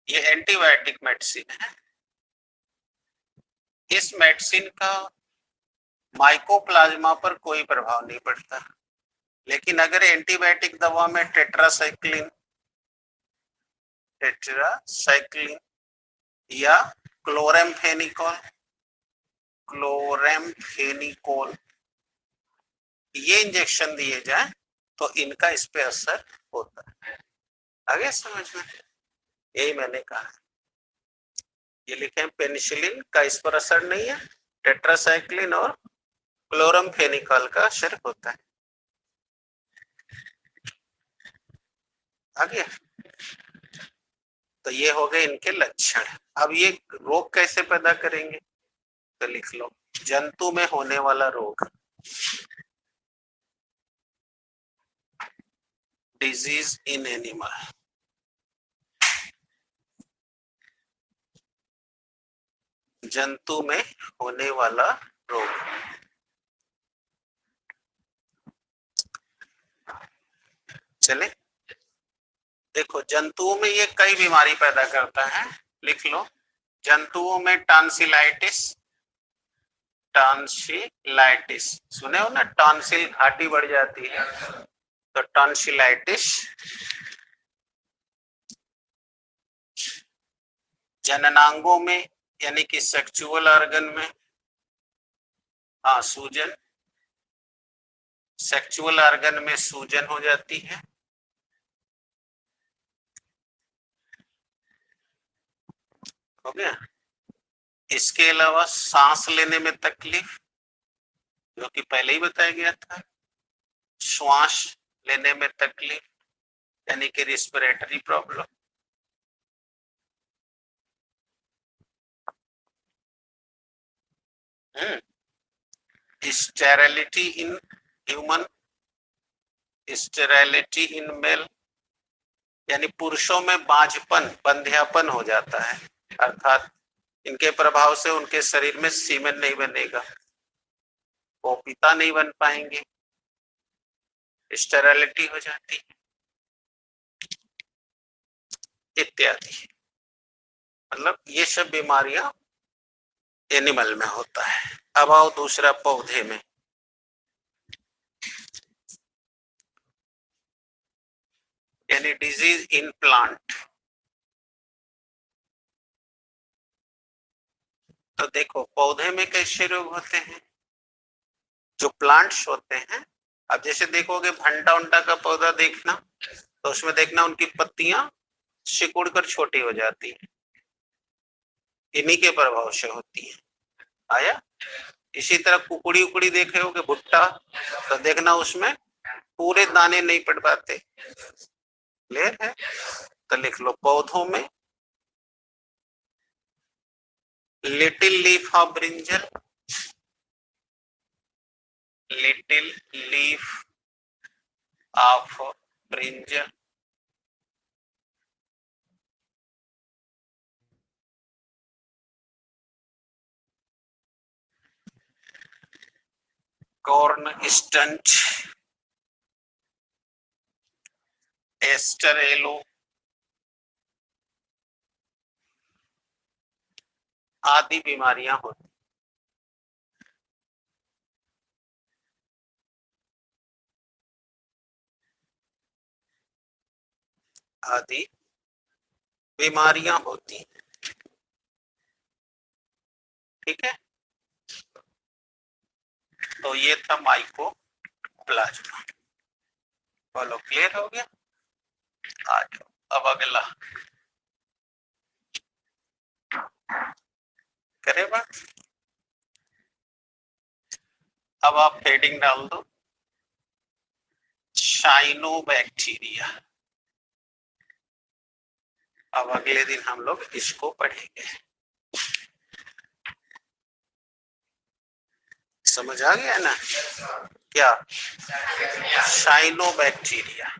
ये एंटीबायोटिक मेडिसिन है। इस मेडिसिन का माइकोप्लाज्मा पर कोई प्रभाव नहीं पड़ता, लेकिन अगर एंटीबायोटिक दवा में टेट्रासाइक्लिन या क्लोरामफेनिकोल ये इंजेक्शन दिए जाए तो इनका इस पे असर होता है। आगे समझ में, यही मैंने कहा। ये लिखे पेनिसिलिन का इस पर असर नहीं है, टेट्रासाइक्लिन और क्लोरामफेनिकोल का असर होता है। आगे तो ये हो गए इनके लक्षण। अब ये रोग कैसे पैदा करेंगे तो लिख लो, जंतु में होने वाला रोग, डिजीज इन एनिमल। जंतु में होने वाला रोग। चले देखो, जंतुओं में ये कई बीमारी पैदा करता है। लिख लो, जंतुओं में टॉन्सिलाइटिस सुने हो ना, टॉन्सिल घाटी बढ़ जाती है तो टॉन्सिलाइटिस। जननांगों में यानी कि सेक्सुअल ऑर्गन में सूजन, सेक्सुअल ऑर्गन में सूजन हो जाती है। हो गया। इसके अलावा सांस लेने में तकलीफ, जो कि पहले ही बताया गया था। श्वास लेने में तकलीफ यानी कि respiratory problem. Sterility in human, sterility in male, यानी पुरुषों में बांझपन, बंध्यापन हो जाता है, अर्थात इनके प्रभाव से उनके शरीर में सीमेन नहीं बनेगा, वो पिता नहीं बन पाएंगे, स्टेरिलिटी हो जाती है इत्यादि। मतलब ये सब बीमारियां एनिमल में होता है। अब आओ दूसरा, पौधे में। यानी डिजीज इन प्लांट। तो देखो पौधे में कैसे रोग होते हैं, जो प्लांट्स होते हैं। अब जैसे देखोगे भंटा उंटा का पौधा देखना, तो उसमें देखना उनकी पत्तियां सिकुड़ कर छोटी हो जाती है, इन्हीं के प्रभाव से होती है। आया। इसी तरह कुकड़ी उकड़ी देखे होगे भुट्टा, तो देखना उसमें पूरे दाने नहीं पड़ पाते, क्लियर है? तो लिख लो पौधों में little leaf of brinjal, little leaf of brinjal corn stunt, aster yellow आदि बीमारियां होती, आदि बीमारियां होती। ठीक है, तो ये था माइकोप्लाज्मा। बोलो क्लियर हो गया? आ जाओ अब अगला करे बात। अब आप हेडिंग डाल दो साइनोबैक्टीरिया। अब अगले दिन हम लोग इसको पढ़ेंगे। समझ आ गया ना? क्या साइनोबैक्टीरिया?